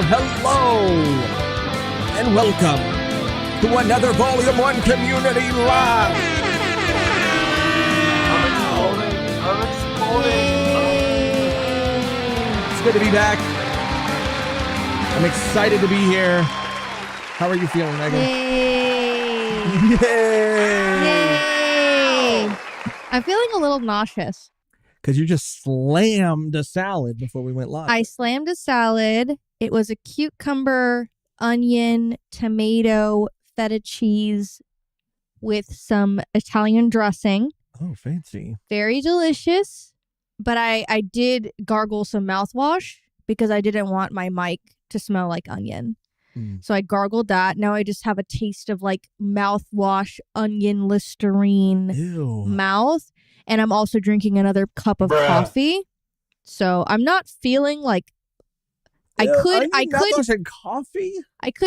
hello, and welcome to another Volume 1 Community Live. I'm exploding. It's good to be back. I'm excited to be here. How are you feeling, Megan? Yay! Yay! I'm feeling a little nauseous. Because you just slammed a salad before we went live. I slammed a salad. It was a cucumber, onion, tomato, feta cheese with some Italian dressing. Oh, fancy. Very delicious. But I did gargle some mouthwash because I didn't want my mic to smell like onion. So I gargled that. Now I just have a taste of like mouthwash, onion, Listerine mouth. And I'm also drinking another cup of coffee. So I'm not feeling like I could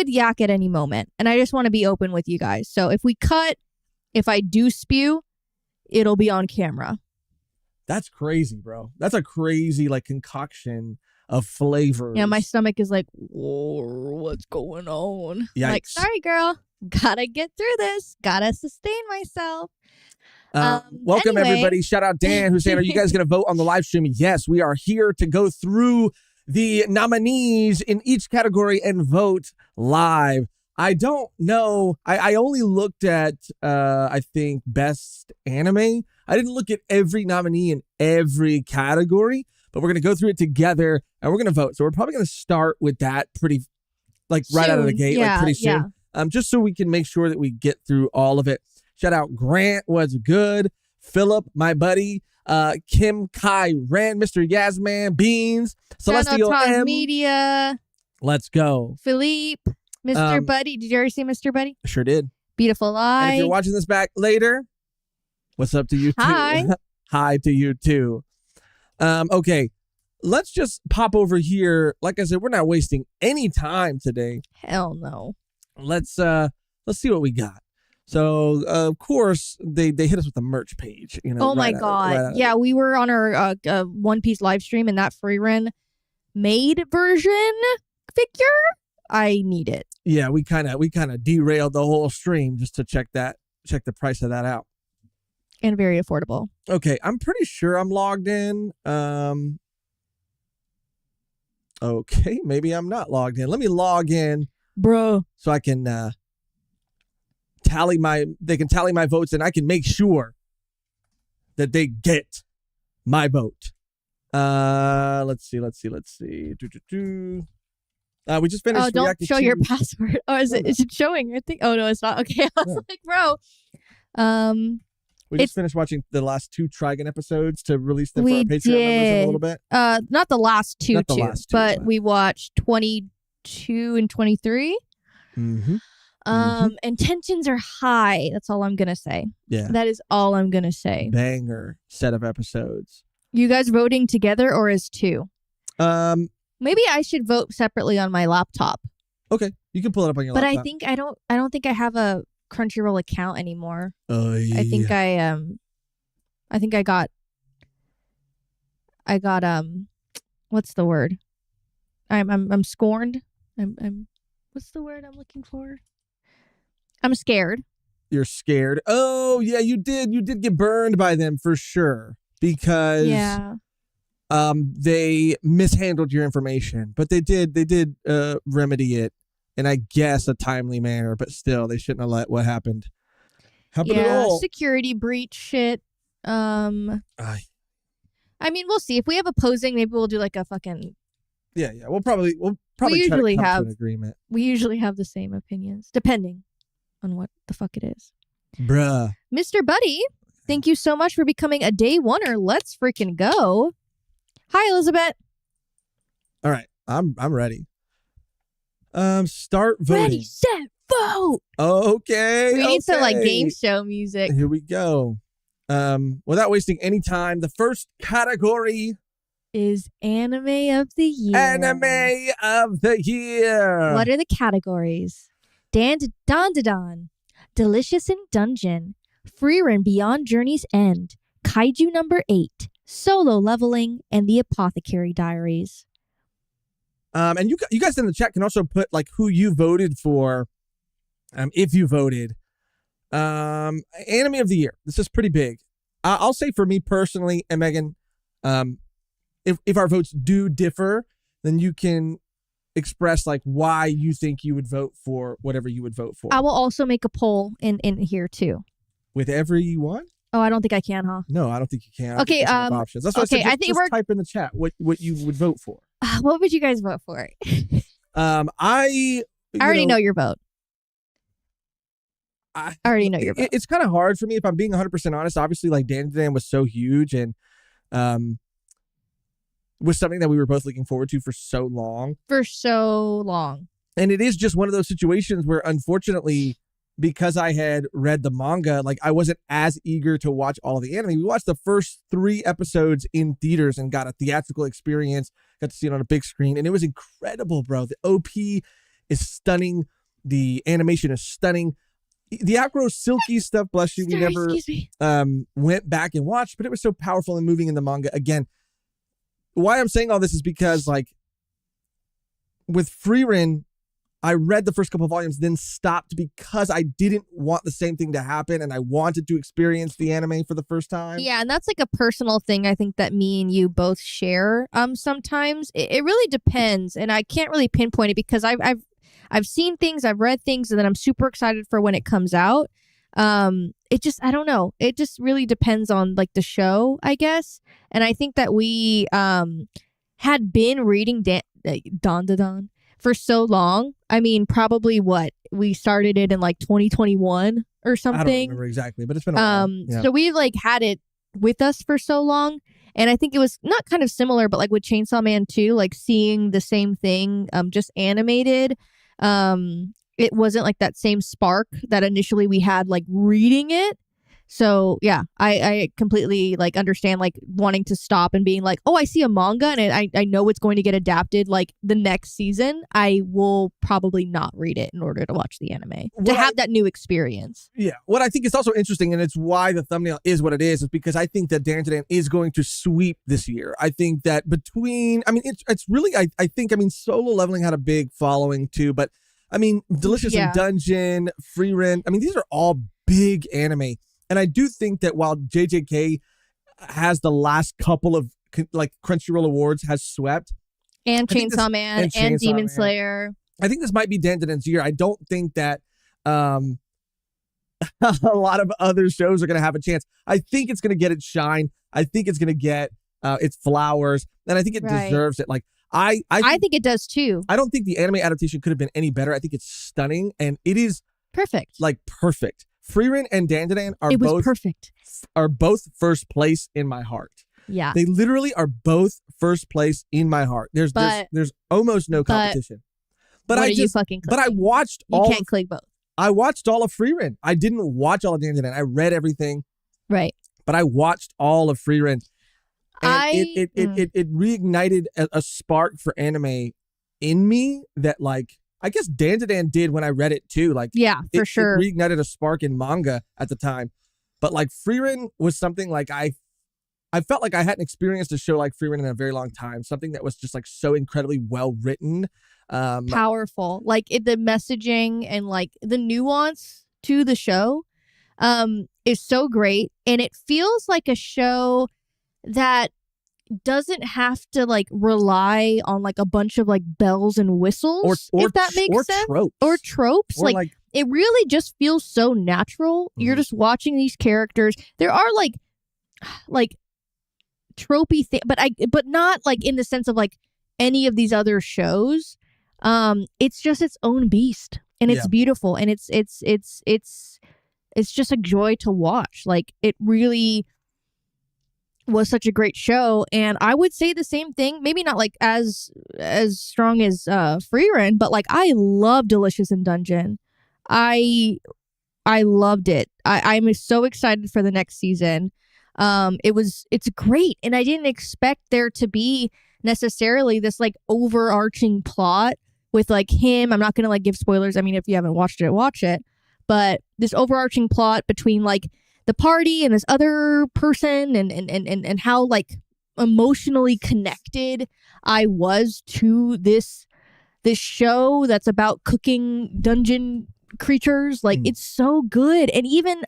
yak at any moment. And I just want to be open with you guys. So if we cut, if I do spew, it'll be on camera. That's crazy, bro. That's a crazy like concoction of flavors. Yeah, my stomach is like, whoa, what's going on? Yikes. Like, sorry, girl. Gotta get through this. Gotta sustain myself. Welcome, everybody. Shout out Dan, who's saying, are you guys going to vote on the live stream? Yes, we are here to go through the nominees in each category and vote live. I don't know. I only looked at, I think, best anime. I didn't look at every nominee in every category, but we're going to go through it together and we're going to vote. So we're probably going to start with that pretty, like right out of the gate, like pretty soon. Just so we can make sure that we get through all of it. Shout out Grant, what's good? Philip, my buddy. Kim, Kai, Ren, Mr. Yasman, Beans, Celestial M. Media. Let's go. Philippe, Mr. Buddy. Did you already see Mr. Buddy? Sure did. Beautiful Eye. And if you're watching this back later, what's up to you too? Hi. Hi to you too. Okay, let's just pop over here. Like I said, we're not wasting any time today. Hell no. Let's see what we got. So, of course, they hit us with a merch page. You know. Oh, my God. Yeah, we were on our One Piece live stream, and that free run made version figure, I need it. Yeah, we kind of derailed the whole stream just to check the price of that out. And very affordable. Okay, I'm pretty sure I'm logged in. Okay, maybe I'm not logged in. Let me log in, bro, so I can tally my votes, and I can make sure that they get my vote. Let's see. We just finished. Oh, don't show your password. Oh, is it showing? I think. Oh no, it's not. Okay, I was like, bro. We just finished watching the last 2 Trigon episodes to release them for our Patreon members in a little bit. Not the last two, but right. We watched 22 and 23. Mm-hmm. And tensions are high. That's all I'm going to say. Yeah. That is all I'm going to say. Banger set of episodes. You guys voting together or as 2? Maybe I should vote separately on my laptop. Okay. You can pull it up on your laptop. But I don't think I have a Crunchyroll account anymore. Oh, yeah. I think I got what's the word? I'm scorned. I'm what's the word I'm looking for? I'm scared. You're scared. Oh, yeah, you did get burned by them for sure because they mishandled your information, but they did remedy it in, I guess, a timely manner, but still they shouldn't have let what happened happen at all. Security breach shit. I mean, we'll see. If we have opposing, maybe we'll do like a fucking we'll probably usually try to come have to an agreement. We usually have the same opinions, depending on what the fuck it is. Bruh. Mr. Buddy, thank you so much for becoming a day oneer. Let's freaking go. Hi, Elizabeth. All right, I'm ready. Start voting. Ready, set, vote. Okay. We need some like game show music. Here we go. Without wasting any time, the first category is Anime of the Year. Anime of the Year. What are the categories? Don, Delicious in Dungeon, Free Run Beyond Journey's End, Kaiju number 8, Solo Leveling, and The Apothecary Diaries. And you guys in the chat can also put like who you voted for, if you voted. Anime of the year. This is pretty big. I'll say for me personally, and Megan, if our votes do differ, then you can express like why you think you would vote for whatever you would vote for. I will also make a poll in here too. With everyone? Oh, I don't think I can, huh? No, I don't think you can. Okay, options. That's why okay, I think just type in the chat what you would vote for. What would you guys vote for? I already know your vote. I already know your vote. It's kind of hard for me if I'm being 100% honest. Obviously, like Dan was so huge and was something that we were both looking forward to for so long. And it is just one of those situations where, unfortunately, because I had read the manga, like I wasn't as eager to watch all of the anime. We watched the first 3 episodes in theaters and got a theatrical experience, got to see it on a big screen, and it was incredible, bro. The OP is stunning. The animation is stunning. The Acro Silky stuff, bless you, we never went back and watched, but it was so powerful and moving in the manga. Again, why I'm saying all this is because, like, with Frieren, I read the first couple of volumes, then stopped because I didn't want the same thing to happen, and I wanted to experience the anime for the first time. Yeah, and that's like a personal thing I think that me and you both share. Sometimes it really depends, and I can't really pinpoint it because I've seen things, I've read things, and then I'm super excited for when it comes out. It just, I don't know. It just really depends on like the show, I guess. And I think that we had been reading Don for so long. I mean, probably we started it in like 2021 or something. I don't remember exactly, but it's been a while. Yeah. So we like had it with us for so long. And I think it was not kind of similar, but like with Chainsaw Man 2, like seeing the same thing just animated. It wasn't like that same spark that initially we had like reading it. So yeah, I completely like understand like wanting to stop and being like, oh, I see a manga and I know it's going to get adapted like the next season. I will probably not read it in order to watch the anime to have that new experience. Yeah. What I think is also interesting, and it's why the thumbnail is what it is because I think that Dan is going to sweep this year. I think that it's really, I think Solo Leveling had a big following too, but I mean, Delicious in Dungeon, Frieren, these are all big anime. And I do think that while JJK has the last couple of like Crunchyroll awards has swept. And Chainsaw Man and Demon Slayer. I think this might be Dan's year. I don't think that a lot of other shows are going to have a chance. I think it's going to get its shine. I think it's going to get its flowers. And I think it deserves it. Like I think it does too. I don't think the anime adaptation could have been any better. I think it's stunning. And it is perfect. Like perfect. Frieren and Dan are both first place in my heart. Yeah. They literally are both first place in my heart. There's almost no competition. But I watched all. You can't click both. I watched all of Frieren. I didn't watch all of Dan. I read everything. Right. But I watched all of Frieren. And it reignited a spark for anime in me that like I guess Dan did when I read it too. Like, yeah, for sure. It reignited a spark in manga at the time. But like Frieren was something like I felt like I hadn't experienced a show like Frieren in a very long time. Something that was just like so incredibly well written. Powerful. Like the messaging and like the nuance to the show is so great. And it feels like a show that doesn't have to like rely on like a bunch of like bells and whistles, if that makes sense. Tropes. Like it really just feels so natural. Mm-hmm. You're just watching these characters. There are like tropey thing, but not like in the sense of like any of these other shows. It's just its own beast, and it's beautiful, and it's just a joy to watch. Like it really was such a great show, and I would say the same thing. Maybe not like as strong as Frieren, but like I love Delicious in Dungeon. I loved it. I'm so excited for the next season. It's great, and I didn't expect there to be necessarily this like overarching plot with like him. I'm not gonna like give spoilers. I mean, if you haven't watched it, watch it. But this overarching plot between like the party and this other person and how like emotionally connected I was to this this show that's about cooking dungeon creatures. Like it's so good. And even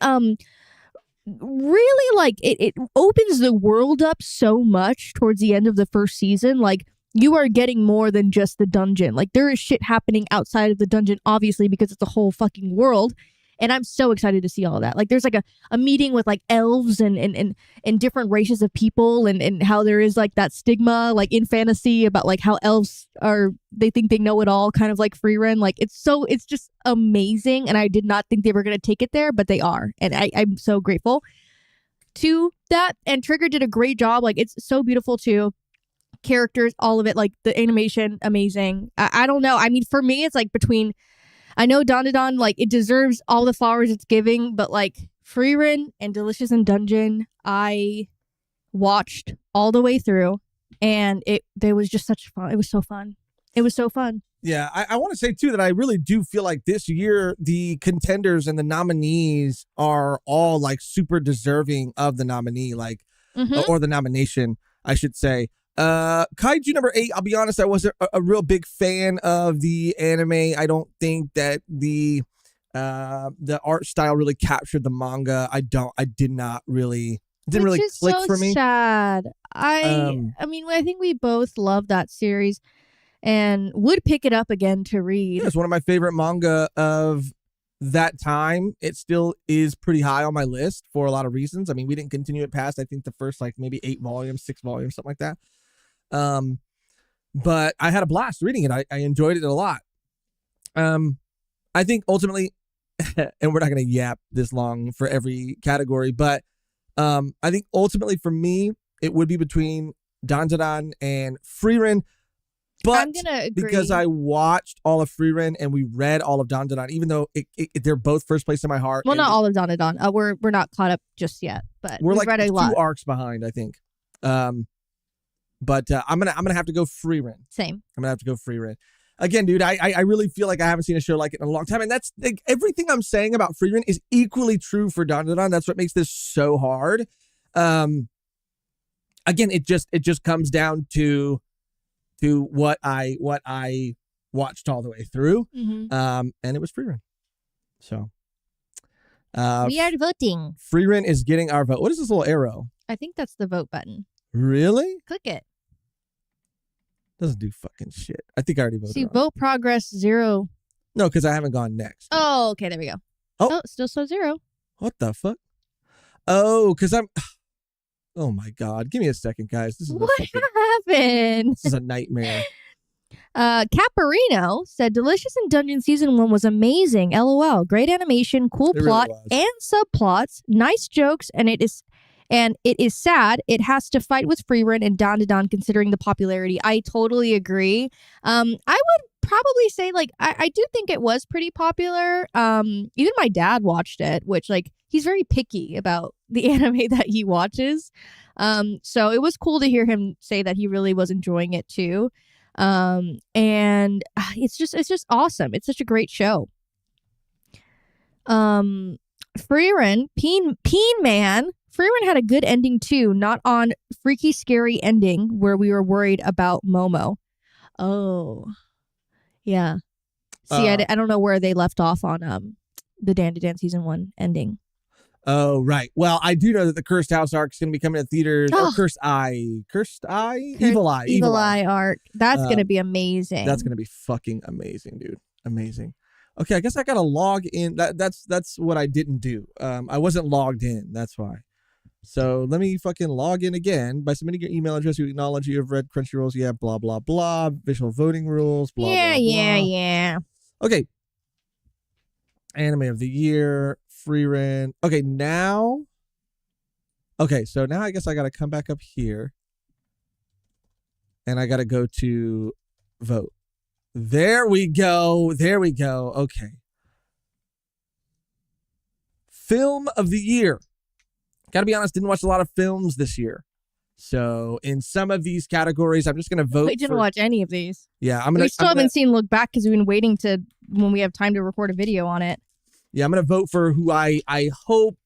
really like it opens the world up so much towards the end of the first season. Like you are getting more than just the dungeon. Like there is shit happening outside of the dungeon, obviously, because it's a whole fucking world. And I'm so excited to see all of that. Like there's like a meeting with like elves and different races of people and how there is like that stigma like in fantasy about like how elves are, they think they know it all, kind of like Frieren. Like it's just amazing. And I did not think they were going to take it there, but they are. And I'm so grateful to that. And Trigger did a great job. Like it's so beautiful too. Characters, all of it, like the animation, amazing. I don't know. I mean, for me, it's like between, I know Dandadan, like it deserves all the flowers it's giving, but like Frieren and Delicious in Dungeon, I watched all the way through, and there was just such fun. It was so fun. It was so fun. Yeah, I want to say too that I really do feel like this year the contenders and the nominees are all like super deserving of the nominee, like or the nomination, I should say. Kaiju number 8, I'll be honest, I wasn't a real big fan of the anime. I don't think that the art style really captured the manga. It didn't really click so for me. Sad. I mean, I think we both love that series and would pick it up again to read. Yeah, it's one of my favorite manga of that time. It still is pretty high on my list for a lot of reasons. I mean, we didn't continue it past, I think, the first like maybe 8 volumes, 6 volumes, something like that. But I had a blast reading it. I enjoyed it a lot. I think ultimately, and we're not going to yap this long for every category, but I think ultimately for me, it would be between Dandadan and Frieren. But I'm gonna agree. Because I watched all of Frieren and we read all of Dandadan, even though they're both first place in my heart. Well, not all of Dandadan. We're not caught up just yet, but we're we've like read a 2 lot. arcs behind, I think. But I'm gonna have to go Frieren. Same. I'm gonna have to go Frieren. Again, dude, I really feel like I haven't seen a show like it in a long time, and that's like, everything I'm saying about Frieren is equally true for Dandadan. That's what makes this so hard. Again, it just comes down to what I watched all the way through, and it was Frieren. So, we are voting. Frieren is getting our vote. What is this little arrow? I think that's the vote button. Really? Click it. Doesn't do fucking shit. I think I already voted. See, on vote progress 0. No, because I haven't gone next. Oh, okay, there we go. Oh, still so 0. What the fuck? Oh, because I'm. Oh my god! Give me a second, guys. This is what happened? This is a nightmare. Caparino said Delicious in Dungeon Season 1 was amazing. LOL. Great animation, cool plot, really and subplots, nice jokes, and it is sad it has to fight with Frieren and Dandadan considering the popularity. I totally agree. I would probably say like I do think it was pretty popular. Even my dad watched it, which like he's very picky about the anime that he watches. So it was cool to hear him say that he really was enjoying it too. And it's just awesome. It's such a great show. Frieren, Peen Man. Frieren had a good ending too, not on freaky scary ending where we were worried about Momo. Oh, yeah. See, I don't know where they left off on the Dandadan Season 1 ending. Oh, right. Well, I do know that the Cursed House arc is going to be coming to theaters. Or Cursed Eye, Evil Eye arc. That's going to be amazing. That's going to be fucking amazing, dude. Amazing. Okay, I guess I got to log in. That's what I didn't do. I wasn't logged in. That's why. So let me fucking log in again by submitting your email address. You acknowledge you have read Crunchyroll's. Yeah, blah, blah, blah. Visual voting rules. Blah, blah, blah. Yeah. Okay. Anime of the year. Frieren. Okay, now. Okay, so now I guess I got to come back up here. And I got to go to vote. There we go. Okay. Film of the year. Gotta be honest, didn't watch a lot of films this year. So in some of these categories, I'm just gonna vote. We didn't watch any of these. Yeah, We still haven't seen Look Back because we've been waiting to when we have time to record a video on it. Yeah, I'm gonna vote for who I hope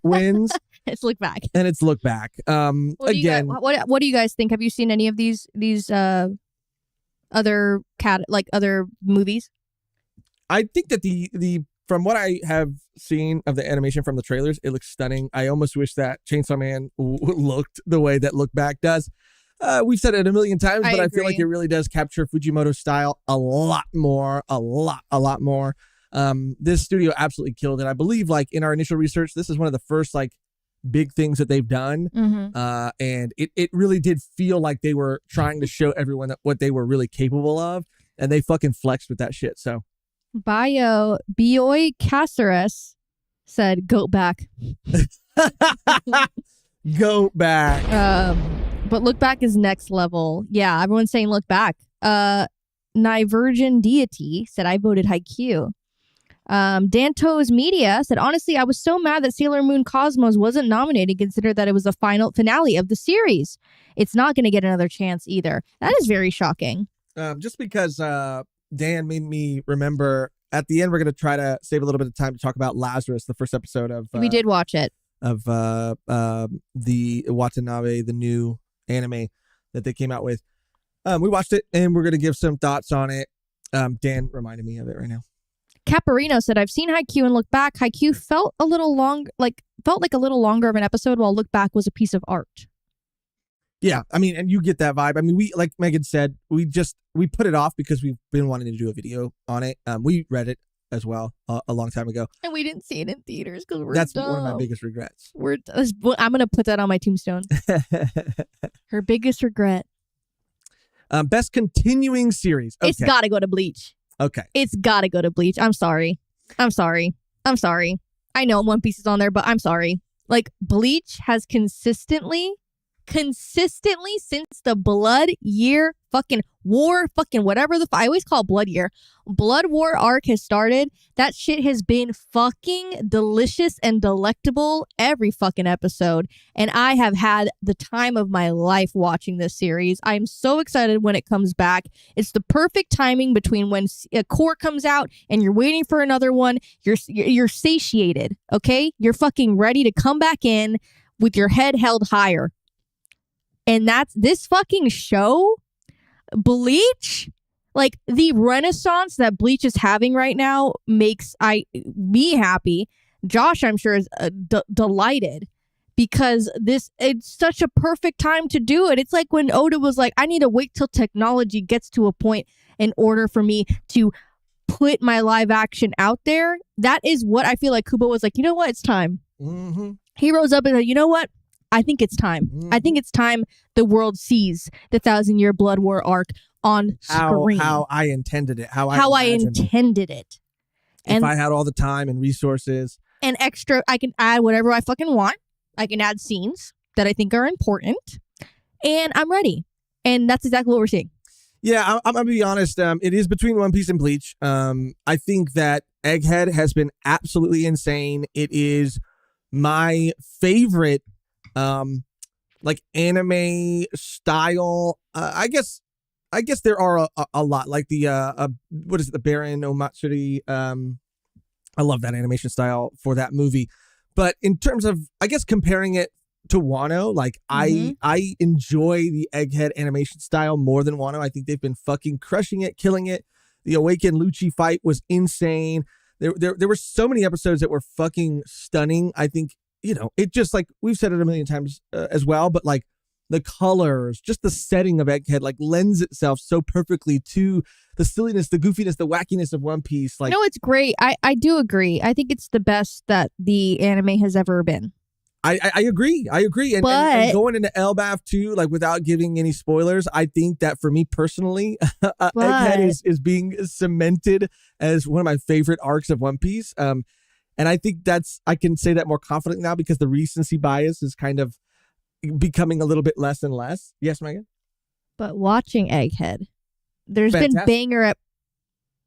wins. It's Look Back. And it's Look Back. What do you guys think? Have you seen any of these other other movies? I think that the from what I have seen of the animation from the trailers, it looks stunning. I almost wish that Chainsaw Man looked the way that Look Back does. We've said it a million times, but I feel like it really does capture Fujimoto's style a lot more. This studio absolutely killed it. I believe, like, in our initial research, this is one of the first, like, big things that they've done. And it really did feel like they were trying to show everyone what they were really capable of, and they fucking flexed with that shit. So Bioy Caceres said, "Go back." Go back. But Look Back is next level. Yeah, everyone's saying Look Back. Nivirgin Deity said, "I voted Haikyuu." Dantos Media said, "Honestly, I was so mad that Sailor Moon Cosmos wasn't nominated, consider that it was the final finale of the series. It's not going to get another chance either." That is very shocking. Just because Dan made me remember, at the end, we're going to try to save a little bit of time to talk about Lazarus, the first episode of... we did watch it. Of the Watanabe, the new anime that they came out with. We watched it, and we're going to give some thoughts on it. Dan reminded me of it right now. Caparino said, "I've seen Haikyuu and Look Back. Haikyuu felt a little like a little longer of an episode, while Look Back was a piece of art." Yeah, I mean, and you get that vibe. I mean, we, like Megan said, we put it off because we've been wanting to do a video on it. We read it as well a long time ago, and we didn't see it in theaters because that's dumb. One of my biggest regrets. I'm gonna put that on my tombstone. Her biggest regret. Best continuing series. Okay. It's got to go to Bleach. Okay. It's got to go to Bleach. I'm sorry. I know One Piece is on there, but I'm sorry. Like, Bleach has consistently since the Blood Year fucking war, fucking whatever I always call it Blood Year. Blood War arc has started. That shit has been fucking delicious and delectable every fucking episode. And I have had the time of my life watching this series. I'm so excited when it comes back. It's the perfect timing between when a core comes out and you're waiting for another one. You're satiated, okay? You're fucking ready to come back in with your head held higher. And that's this fucking show, Bleach. Like, the renaissance that Bleach is having right now makes me happy. Josh, I'm sure, is delighted because it's such a perfect time to do it. It's like when Oda was like, I need to wait till technology gets to a point in order for me to put my live action out there. That is what I feel like Kubo was like, you know what? It's time. Mm-hmm. He rose up and said, you know what? I think it's time. Mm-hmm. I think it's time the world sees the 1,000-year Blood War arc on screen. How I intended it. How I intended it. And if I had all the time and resources. And extra, I can add whatever I fucking want. I can add scenes that I think are important. And I'm ready. And that's exactly what we're seeing. Yeah, I'm going to be honest. It is between One Piece and Bleach. I think that Egghead has been absolutely insane. It is my favorite like anime style. I guess there are a lot, like the what is it, the Baron Omatsuri. I love that animation style for that movie. But in terms of, I guess, comparing it to Wano, like, mm-hmm. I enjoy the Egghead animation style more than Wano. I think they've been fucking crushing it, killing it. The Awaken Lucci fight was insane. There were so many episodes that were fucking stunning. I think, you know, it just, like, we've said it a million times as well, but like the colors, just the setting of Egghead, like, lends itself so perfectly to the silliness, the goofiness, the wackiness of One Piece. Like, no, it's great. I do agree. I think it's the best that the anime has ever been. I agree. And going into Elbaf too, like, without giving any spoilers, I think that for me personally, Egghead is being cemented as one of my favorite arcs of One Piece. And I think I can say that more confidently now because the recency bias is kind of becoming a little bit less and less. Yes, Megan? But watching Egghead, there's Fantastic. Been banger at...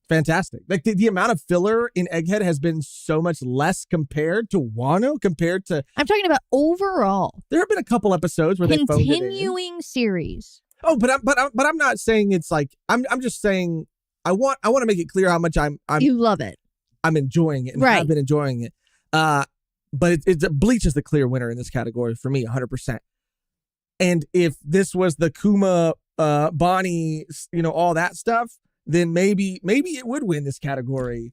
Fantastic. Like, the amount of filler in Egghead has been so much less compared to Wano, compared to... I'm talking about overall. There have been a couple episodes where they phoned it in. Continuing series. Oh, but I'm not saying it's like... I'm just saying I want to make it clear how much I'm you love it. I'm enjoying it, and right. I've been enjoying it. But it's Bleach is the clear winner in this category for me, 100%. And if this was the Kuma Bonnie, all that stuff, then maybe it would win this category.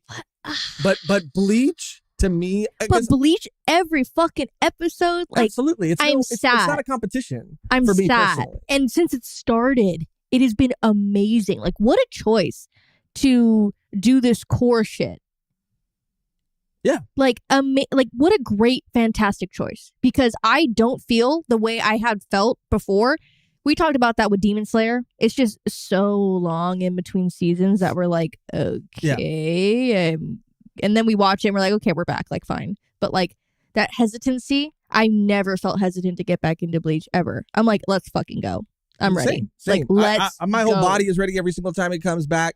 But Bleach, to me, but Bleach every fucking episode, like, absolutely, it's not a competition. I'm for me sad, personally. and since it started, it has been amazing. Like, what a choice to do this core shit. Yeah, like what a great, fantastic choice, because I don't feel the way I had felt before. We talked about that with Demon Slayer. It's just so long in between seasons that we're like, okay. And then we watch it and we're like, okay, we're back. Like, fine. But like that hesitancy, I never felt hesitant to get back into Bleach ever. I'm like, let's fucking go. I'm ready. Same. Like, let's my whole body is ready every single time it comes back.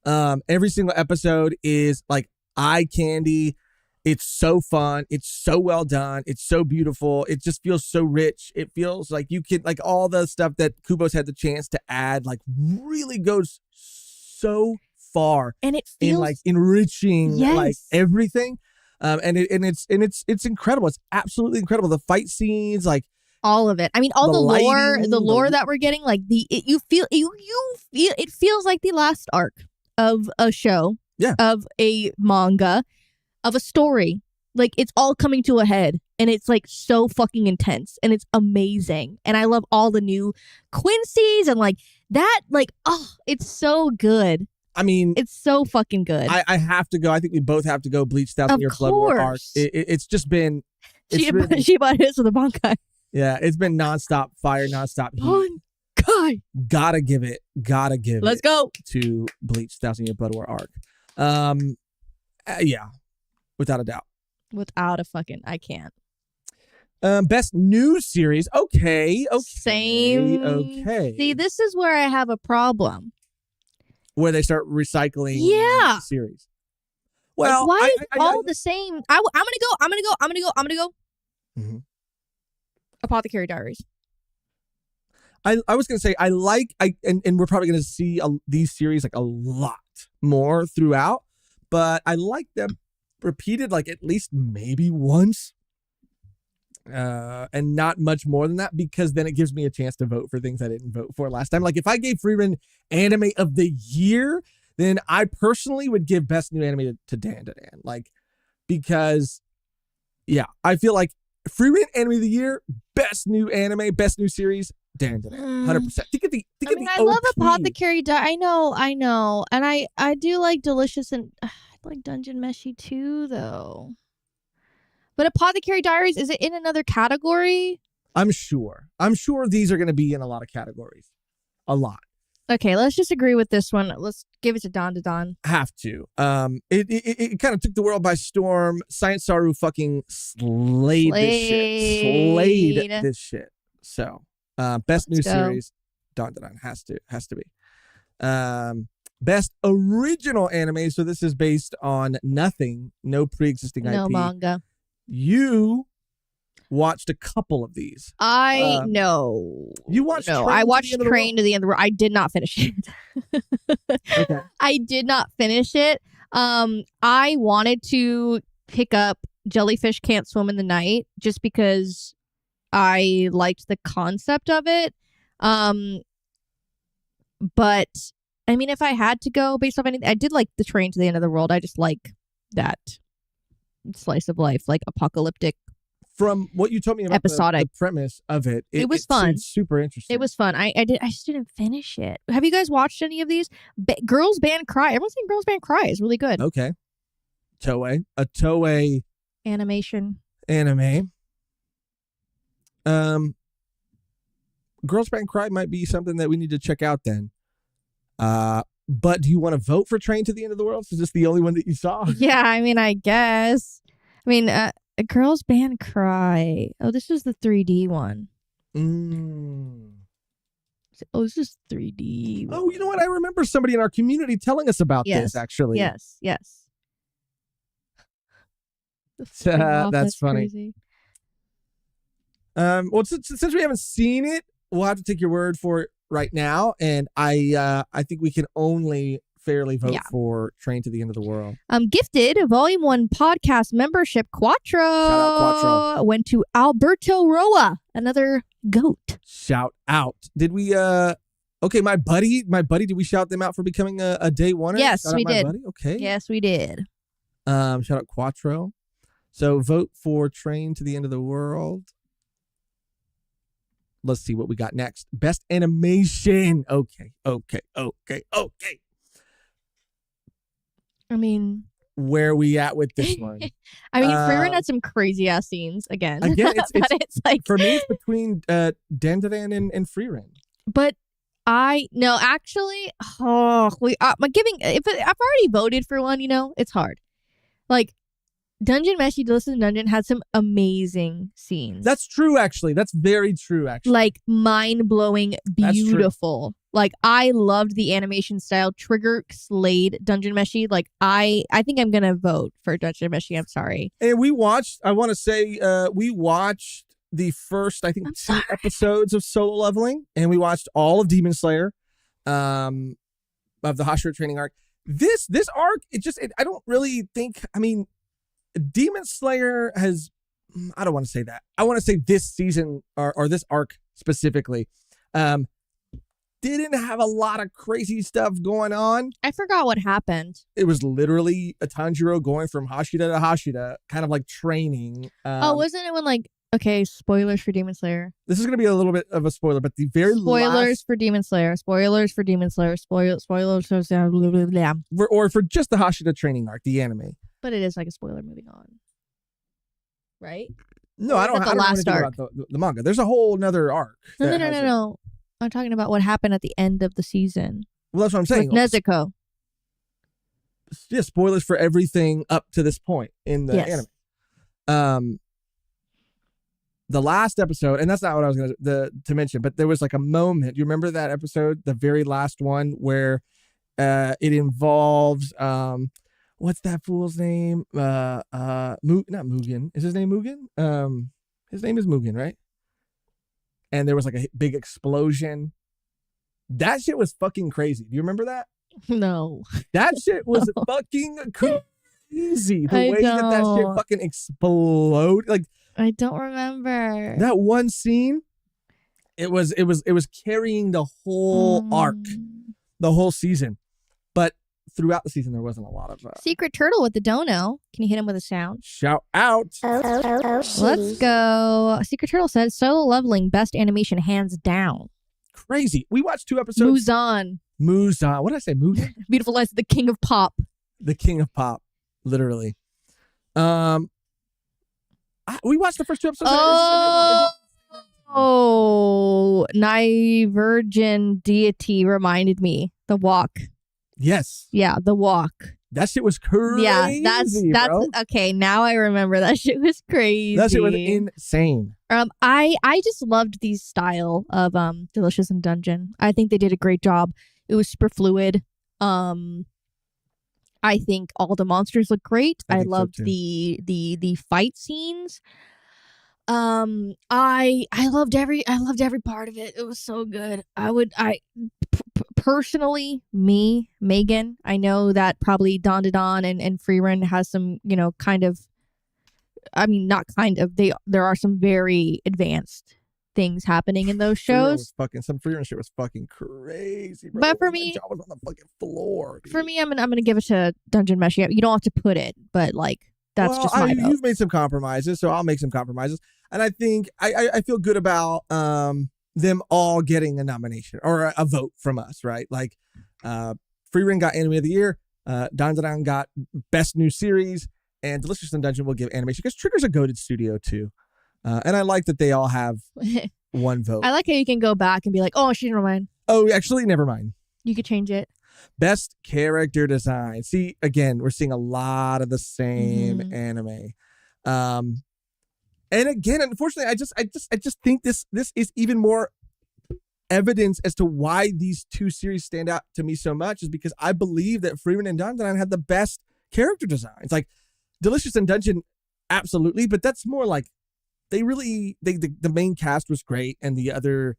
Every single episode is like eye candy. It's so fun. It's so well done. It's so beautiful. It just feels so rich. It feels like you can, like, all the stuff that Kubo's had the chance to add, like, really goes so far. And it feels in, like, enriching, yes, like, everything. And it's incredible. It's absolutely incredible. The fight scenes, like, all of it. I mean, all the lighting, lore that we're getting, like you feel it feels like the last arc of a show, of a manga, of a story. Like, it's all coming to a head, and it's like so fucking intense, and it's amazing. And I love all the new Quincy's and like that. Like, oh, it's so good. I mean, it's so fucking good. I have to go. I think we both have to go. Bleach 1,000 Year Blood War arc. It's just been. She bought his with a Bankai. Yeah, it's been nonstop fire, nonstop heat. Bankai. Gotta give it. Let's go to Bleach 1,000 Year Blood War arc. Yeah, without a doubt. Without a fucking, I can't. Best new series. Okay. Same. Okay. See, this is where I have a problem. Where they start recycling series. Well, like, why is it all the same? I'm gonna go. Mm-hmm. Apothecary Diaries. I was gonna say and we're probably gonna see these series like a lot more throughout, but I like them repeated like at least maybe once, and not much more than that, because then it gives me a chance to vote for things I didn't vote for last time. Like, if I gave Frieren Anime of the Year, then I personally would give Best New Anime to Dan. Like, because I feel like Frieren Anime of the Year, Best New Anime, Best New Series, Dan 100%. I love Apothecary I know, and I do like Delicious, and I like Dungeon Meshi too, though. But Apothecary Diaries, is it in another category? I'm sure these are going to be in a lot of categories. A lot. Okay, let's just agree with this one. Let's give it to Don. Have to. It kind of took the world by storm. Science Saru fucking slayed this shit. So, best new series, Don. Has to be. Best original anime. So this is based on nothing, no pre-existing IP. No manga. You watched a couple of these. No. You watched I watched Train to the End of the World. I did not finish it. Okay. I did not finish it. I wanted to pick up Jellyfish Can't Swim in the Night just because I liked the concept of it. But I mean, if I had to go based off anything, I did like the Train to the End of the World. I just like that slice of life, like apocalyptic. From what you told me about the premise of it, it was fun. It's super interesting. It was fun. I just didn't finish it. Have you guys watched any of these? Girls Band Cry. Everyone's saying Girls Band Cry is really good. Okay. A Toei animation anime. Girls Band Cry might be something that we need to check out then. But do you want to vote for Train to the End of the World? Is this the only one that you saw? Yeah, I mean, I guess. I mean, Girls Band Cry. Oh, this is the 3D one. Oh, this is 3D. Oh, you know what? I remember somebody in our community telling us about this, actually. Yes. That's funny. Crazy. Well, since we haven't seen it, we'll have to take your word for it right now, and I think we can only fairly vote for Train to the End of the World. Gifted Volume 1 podcast membership Quattro. Shout out Quattro. Went to Alberto Roa, another goat. Shout out. Did we Okay, my buddy, did we shout them out for becoming a day one? Yes, shout we out my did. Buddy? Okay. Yes, we did. Shout out Quattro. So vote for Train to the End of the World. Let's see what we got next. Best animation. Okay. I mean, where are we at with this one? I mean, Freerun had some crazy ass scenes again. Again, it's like for me, it's between Dandadan and Freerun. But no, actually, I'm giving. I've already voted for one, it's hard. Like Dungeon Meshi, Delicious Dungeon had some amazing scenes. That's true, actually. That's very true, actually. Like mind-blowing, beautiful. Like I loved the animation style. Trigger slayed Dungeon Meshi. Like I think I'm gonna vote for Dungeon Meshi. I'm sorry. And we watched. I want to say we watched the first, I think, 2 episodes of Solo Leveling, and we watched all of Demon Slayer, of the Hashira training arc. This arc, I don't really think. I mean, Demon Slayer has. I don't want to say that. I want to say this season or this arc specifically. Didn't have a lot of crazy stuff going on. I forgot what happened. It was literally a Tanjiro going from Hashira to Hashira, kind of like training. Wasn't it when okay, spoilers for Demon Slayer. This is going to be a little bit of a spoiler, but the very spoilers for Demon Slayer. Spoilers for Demon Slayer. Spoilers for blah, blah, blah. Or for just the Hashira training arc, the anime. But it is like a spoiler moving on, right? No, I don't know anything about the manga. There's a whole nother arc. No. I'm talking about what happened at the end of the season. Well, that's what I'm saying. With Nezuko. Yeah, spoilers for everything up to this point in the anime. The last episode, and that's not what I was going to mention, but there was like a moment. You remember that episode, the very last one, where it involves what's that fool's name? Not Mugen. Is his name Mugen? His name is Mugen, right? And there was like a big explosion. That shit was fucking crazy. Do you remember that? No. That shit was fucking crazy. The way that shit fucking exploded. Like, I don't remember. That one scene, it was carrying the whole arc, the whole season. But throughout the season, there wasn't a lot of... Secret Turtle with the dono. Can you hit him with a sound? Shout out. Let's go. Secret Turtle says, Solo Leveling, best animation, hands down. Crazy. We watched 2 episodes. Muzan. What did I say? Mugen? Beautiful Lies of the King of Pop. The King of Pop. Literally. We watched the first 2 episodes. Virgin Deity reminded me. The walk. Yes. Yeah, the walk. That shit was crazy. Yeah, that's bro. Okay. Now I remember that shit was crazy. That shit was insane. I just loved the style of Delicious and Dungeon. I think they did a great job. It was super fluid. I think all the monsters look great. I loved the fight scenes. I loved every part of it. It was so good. Personally, me, Megan, I know that probably Dandadan and Freerun has some, kind of, I mean, not kind of, there are some very advanced things happening in those shows. Some Freerun shit was fucking crazy, bro. But for me, my jaw was on the fucking floor. Dude. For me, I'm gonna give it to Dungeon Meshi. You don't have to put it, but that's just my vote. You've made some compromises, so I'll make some compromises. And I think I feel good about them all getting a nomination or a vote from us, right? Like Freerun got Anime of the Year, Dandadan got Best New Series, and Delicious and Dungeon will give animation because Trigger's a goated studio too. And I like that they all have one vote. I like how you can go back and be like, oh, she didn't mind. Oh, actually, never mind. You could change it. Best character design. See, again, we're seeing a lot of the same anime. And again, unfortunately, I just think this is even more evidence as to why these 2 series stand out to me so much is because I believe that Freerun and Dandadan had the best character designs. Like Delicious and Dungeon, absolutely, but that's more like the main cast was great and the other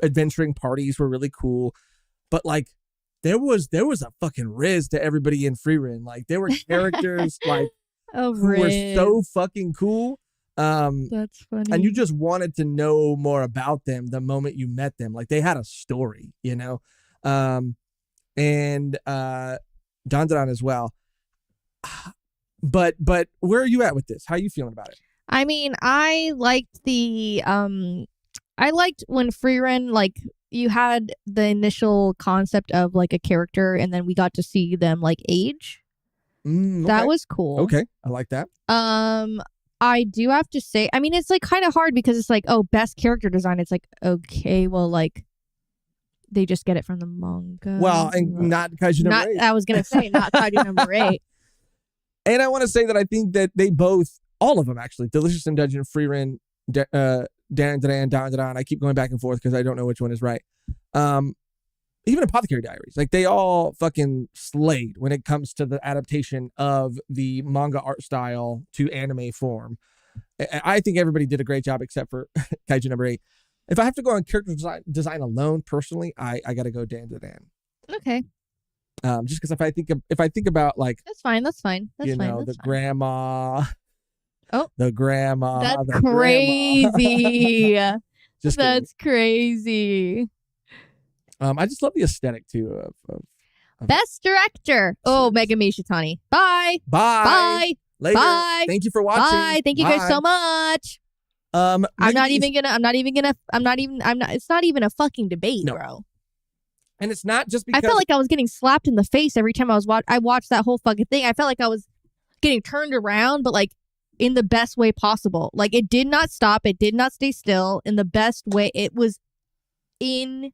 adventuring parties were really cool, but like there was a fucking riz to everybody in Freerun. Like there were characters who were so fucking cool. That's funny. And you just wanted to know more about them the moment you met them. Like they had a story, you know? And Dandadan as well. But where are you at with this? How are you feeling about it? I mean, I liked when Freeren, like, you had the initial concept of like a character and then we got to see them like age. Okay. That was cool. Okay. I like that. I do have to say, I mean, it's like kind of hard because it's like, oh, best character design. It's like, okay, well, like they just get it from the manga. Well, and not Kaiju number 8. I was going to say, not Kaiju number 8. And I want to say that I think that they both, all of them actually, Delicious in Dungeon, Freeren, Dan, I keep going back and forth because I don't know which one is right. Even Apothecary Diaries, like they all fucking slayed when it comes to the adaptation of the manga art style to anime form. I think everybody did a great job except for Kaiju number 8. If I have to go on character design alone, personally, I got to go Dan. Okay. Just because if I think about like that's fine. That's the grandma. Oh, the grandma. That's the crazy. Grandma. That's crazy. I just love the aesthetic too of Best director. Oh, Megami Shitani. Bye. Bye. Later. Bye. Thank you for watching. Bye. Thank you guys so much. It's not even a fucking debate, bro. And it's not just because I felt like I was getting slapped in the face every time I watched that whole fucking thing. I felt like I was getting turned around, but like in the best way possible. Like it did not stop. It did not stay still in the best way. It was insane.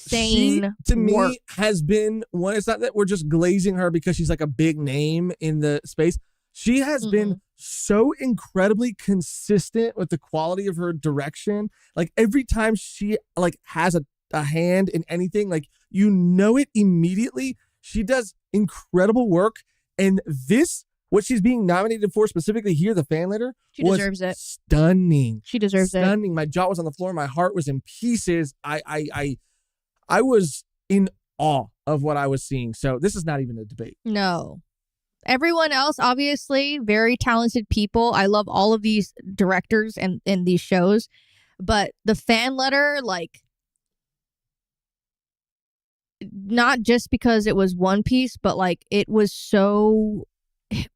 She, to me, has been one. It's not that we're just glazing her because she's like a big name in the space. She has been so incredibly consistent with the quality of her direction. Like every time she like has a hand in anything, like you know it immediately. She does incredible work, and this, what she's being nominated for specifically here, the fan letter, she deserves it. Stunning. She deserves it. Stunning. My jaw was on the floor. My heart was in pieces. I was in awe of what I was seeing. So this is not even a debate. No. Everyone else, obviously, very talented people. I love all of these directors and these shows. But the fan letter, like, not just because it was One Piece, but like it was so...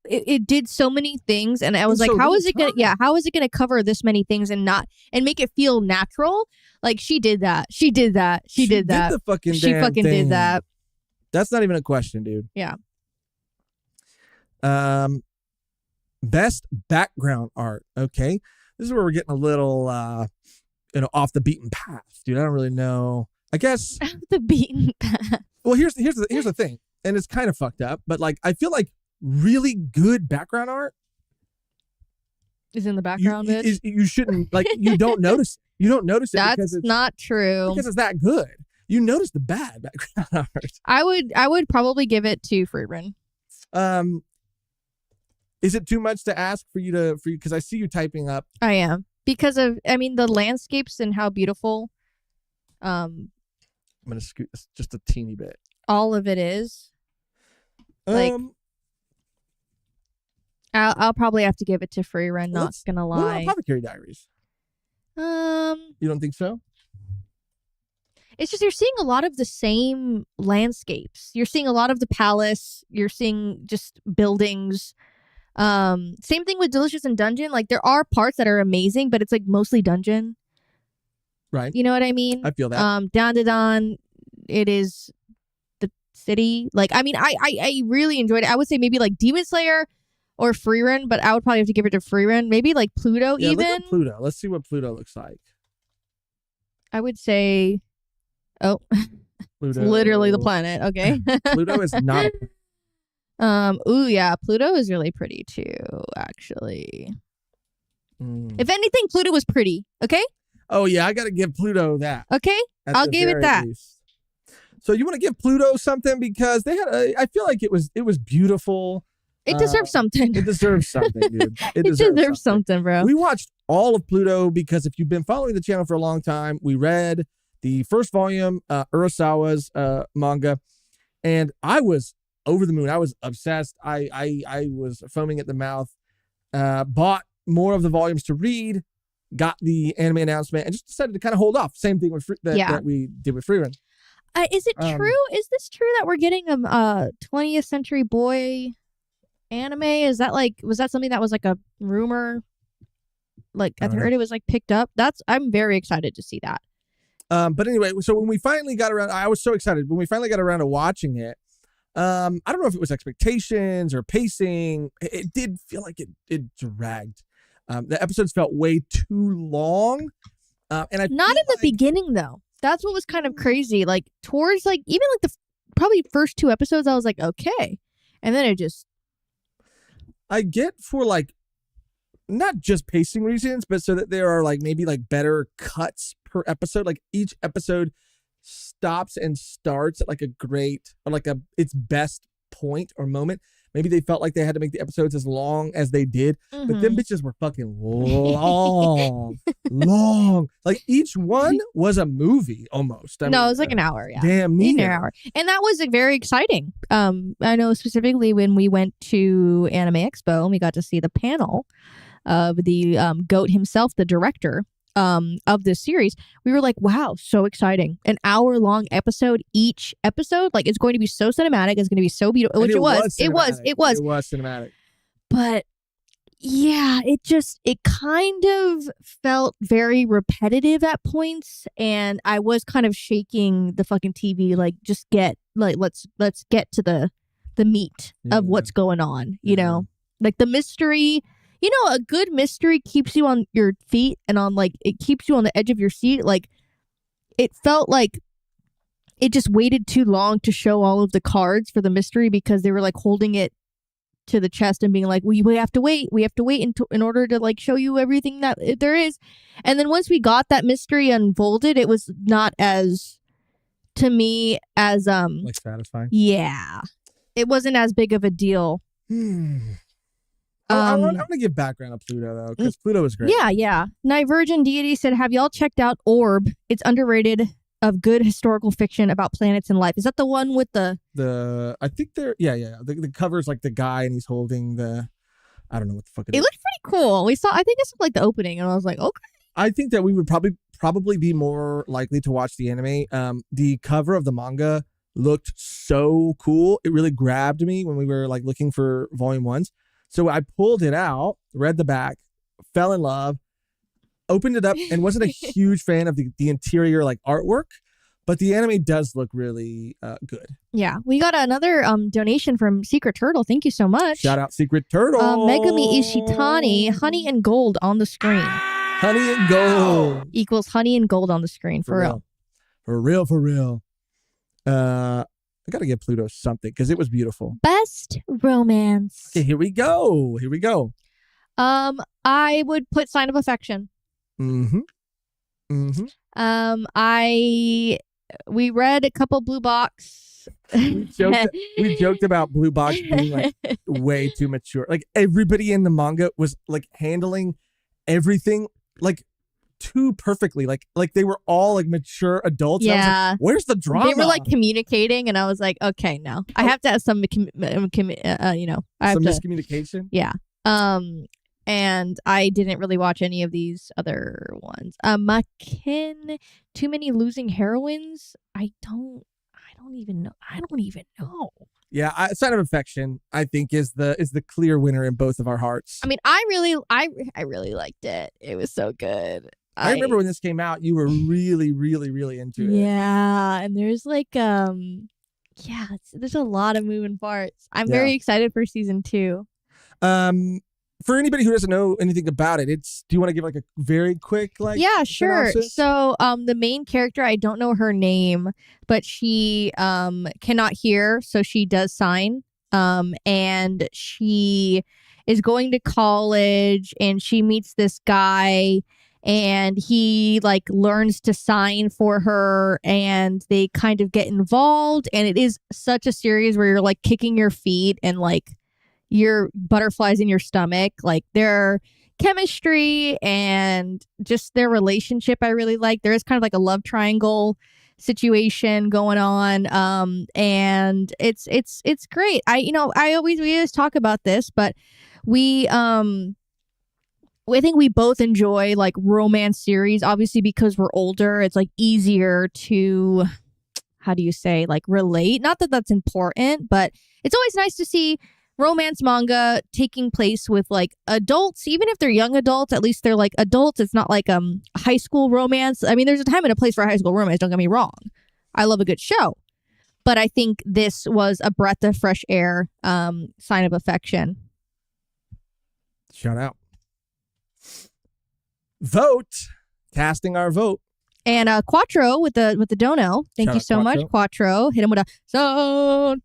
It did so many things, and I was like, how is it gonna cover this many things and make it feel natural? Like she did that. She did that. She did that. The fucking she fucking thing. did that. That's not even a question, dude. Yeah. Best background art. Okay. This is where we're getting a little off the beaten path, dude. I don't really know. I guess off the beaten path. Well, here's the thing, and it's kind of fucked up, but like I feel like really good background art is in the background. You shouldn't like. You don't notice. You don't notice it. That's not true. Because it's that good. You notice the bad background art. I would probably give it to Freeren. Is it too much to ask for you because I see you typing up? I am because of the landscapes and how beautiful. I'm gonna scoot this just a teeny bit. All of it is. Like. I'll probably have to give it to Freeren, not gonna lie. What about Apothecary Diaries? You don't think so? It's just you're seeing a lot of the same landscapes. You're seeing a lot of the palace. You're seeing just buildings. Same thing with Delicious in Dungeon. Like there are parts that are amazing, but it's like mostly dungeon. Right. You know what I mean? I feel that. Dandadan, it is the city. Like I mean, I really enjoyed it. I would say maybe like Demon Slayer or Freeren, but I would probably have to give it to Freeren. Maybe like Pluto even. Look at Pluto. Let's see what Pluto looks like. I would say, Pluto. It's literally the planet. Okay. Pluto is not. Ooh, yeah. Pluto is really pretty too, actually. If anything, Pluto was pretty. Okay. Oh yeah, I got to give Pluto that. Okay. I'll give it that. Least. So you want to give Pluto something because they had I feel like it was beautiful. It deserves something. It deserves something, dude. It deserves something, bro. We watched all of Pluto because if you've been following the channel for a long time, we read the first volume, Urasawa's manga, and I was over the moon. I was obsessed. I was foaming at the mouth. Bought more of the volumes to read, got the anime announcement, and just decided to kind of hold off. Same thing with that we did with Freerun. Is it true? Is this true that we're getting a 20th Century Boy anime? Is that was that something that was like a rumor? Like I heard it was like picked up. I'm very excited to see that. But anyway, so when we finally got around, I was so excited. When we finally got around to watching it, I don't know if it was expectations or pacing. It did feel like it dragged. The episodes felt way too long. And I not in the beginning though. That's what was kind of crazy. Like towards even the probably first 2 episodes, I was like, okay, and then it just. I get for not just pacing reasons, but so that there are maybe better cuts per episode. Like each episode stops and starts at a great or its best point or moment. Maybe they felt like they had to make the episodes as long as they did, but them bitches were fucking long. Like each one was a movie almost. It was like an hour. Yeah, damn near an hour, and that was very exciting. I know specifically when we went to Anime Expo and we got to see the panel of the GOAT himself, the director of this series, we were like, wow, so exciting. An hour-long episode, each episode, it's going to be so cinematic, it's going to be so beautiful, which it was cinematic. But yeah, it kind of felt very repetitive at points, and I was kind of shaking the fucking TV, just get let's get to the meat of what's going on, you know, the mystery. You know, a good mystery keeps you on your feet and on it keeps you on the edge of your seat. It felt like it just waited too long to show all of the cards for the mystery because they were holding it to the chest and being like, well, we have to wait. We have to wait in order to show you everything that there is. And then once we got that mystery unfolded, it was not as, to me, as satisfying. Yeah, it wasn't as big of a deal. I want to give background to Pluto, though, because Pluto was great. Yeah. Nivergent Deity said, have y'all checked out Orb? It's underrated of good historical fiction about planets and life. Is that the one with the... I think they're... Yeah. The cover's the guy and he's holding the... I don't know what the fuck it is. It looked pretty cool. I think it's the opening and I was like, okay. I think that we would probably be more likely to watch the anime. The cover of the manga looked so cool. It really grabbed me when we were looking for volume 1s. So I pulled it out, read the back, fell in love, opened it up, and wasn't a huge fan of the interior artwork, but the anime does look really good. Yeah, we got another donation from Secret Turtle. Thank you so much. Shout out Secret Turtle. Megami Ishitani, honey and gold on the screen. Honey and gold equals honey and gold on the screen for real. For real. I gotta give Pluto something because it was beautiful. Best romance. Okay, here we go. I would put Sign of Affection. We read a couple Blue Box. we joked about Blue Box being way too mature. Everybody in the manga was handling everything too perfectly. They were all like mature adults. Yeah. And I was like, where's the drama? They were like communicating, and I was like, okay, no, I have to have some, miscommunication. Yeah. And I didn't really watch any of these other ones. Makin, Too Many Losing Heroines. I don't even know. Yeah, Sign of Affection, I think, is the clear winner in both of our hearts. I mean, I really liked it. It was so good. I remember when this came out, you were really, really, really into it. Yeah, and there's there's a lot of moving parts. I'm very excited for season 2. For anybody who doesn't know anything about it, do you want to give a very quick Yeah, sure. synopsis? So the main character, I don't know her name, but she cannot hear, so she does sign. And she is going to college and she meets this guy and he learns to sign for her and they kind of get involved, and it is such a series where you're kicking your feet and your butterflies in your stomach. Their chemistry and just their relationship I really like. There is kind of a love triangle situation going on, and it's great. We always talk about this, but we I think we both enjoy like romance series. Obviously, because we're older, it's like easier to, how do you say, like relate. Not that that's important, but it's always nice to see romance manga taking place with like adults, even if they're young adults. At least they're like adults. It's not like high school romance. I mean, there's a time and a place for high school romance. Don't get me wrong. I love a good show, but I think this was a breath of fresh air, sign of affection. Shout out. Vote. Casting our vote. And Quattro with the dono. Thank Shout you out so much, Quattro. Hit him with a zone.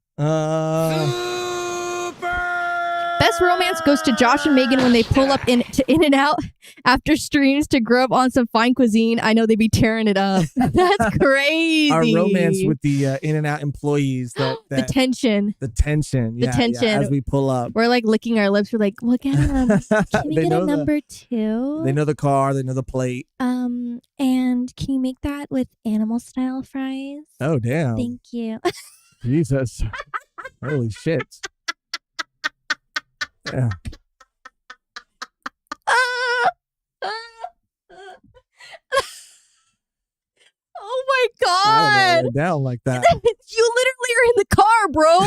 Best romance goes to Josh and Megan when they pull up to In-N-Out after streams to grub on some fine cuisine. I know they be tearing it up. That's crazy. Our romance with the In-N-Out employees. The tension. The tension. Yeah, as we pull up. We're like licking our lips. We're like, look at him. Can we get a number 2? They know the car. They know the plate. And can you make that with animal style fries? Oh, damn. Thank you. Jesus. Holy shit. Yeah. Oh my God. I don't know, down like that. You literally are in the car, bro.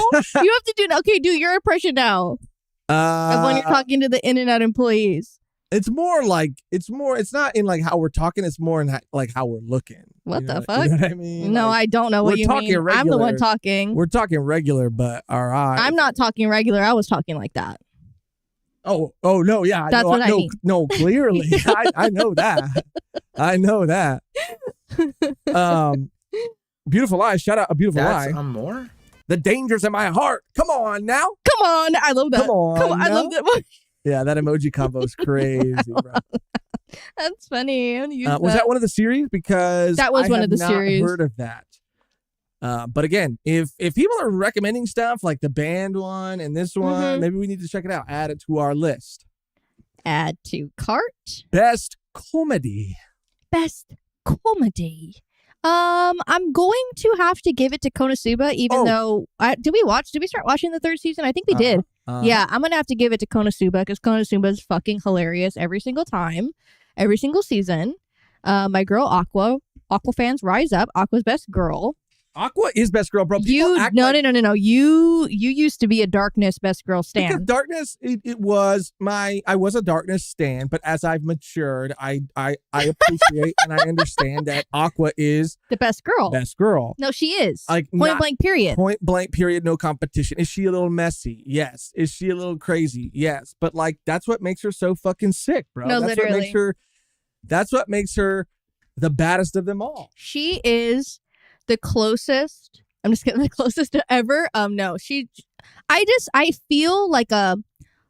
You have to do your impression now. Of when you're talking to the In-N-Out employees. It's not in like how we're talking, it's more in like how we're looking. What the fuck? You know what I mean? No, I don't know what you mean. Regular. I'm the one talking. We're talking regular, but our eyes. I'm not talking regular. I was talking like that. Oh no, yeah. That's what I mean. No, clearly. I know that. I know that. Beautiful Eye. Shout out a Beautiful Eye. That's more? The dangers in my heart. Come on now. Come on. I love that. Come on. I love that. Yeah, that emoji combo is crazy, bro. That's funny. I'm gonna use was that one of the series? Because that was one of the series. I heard of that. But again, if people are recommending stuff like the band one and this one, maybe we need to check it out. Add it to our list. Add to cart. Best comedy. Best comedy. I'm going to have to give it to Konosuba, even though did we start watching the 3rd season? I think we did. Yeah, I'm gonna have to give it to Konosuba because Konosuba is fucking hilarious every single time, every single season. My girl Aqua fans rise up. Aqua's best girl. Aqua is best girl, bro. No. You used to be a Darkness best girl stan. Because Darkness, I was a Darkness stan, but as I've matured, I appreciate and I understand that Aqua is the best girl. Best girl. No, she is. Like point blank period. Point blank period. No competition. Is she a little messy? Yes. Is she a little crazy? Yes. But like that's what makes her so fucking sick, bro. No, that's literally. That's what makes her the baddest of them all. She is the closest. I'm just kidding. The closest to ever. No, I feel like a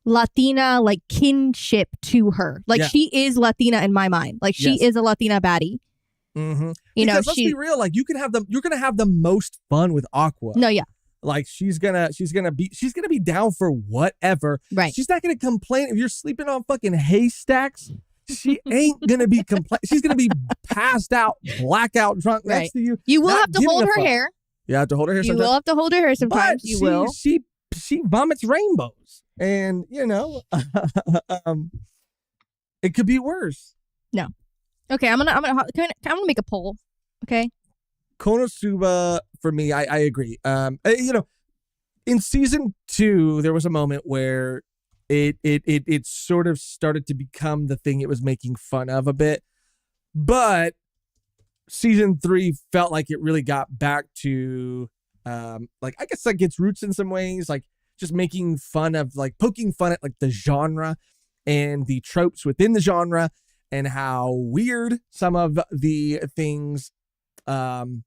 Latina like kinship to her. Like she is Latina in my mind. Like she is a Latina baddie. Mm-hmm. Because let's be real. Like you're gonna have the most fun with Aqua. No, yeah. Like she's gonna be down for whatever. Right. She's not gonna complain if you're sleeping on fucking haystacks. She ain't gonna be she's gonna be passed out, blackout, drunk next to you. You will have to hold her hair. You have to hold her hair. You will have to hold her hair sometimes. You will. She vomits rainbows, and it could be worse. No. Okay, I'm gonna make a poll. Okay. Konosuba for me, I agree. In season 2, there was a moment where it sort of started to become the thing it was making fun of a bit, but season 3 felt like it really got back to like I guess like its roots in some ways, like just making fun of like poking fun at like the genre and the tropes within the genre and how weird some of the things in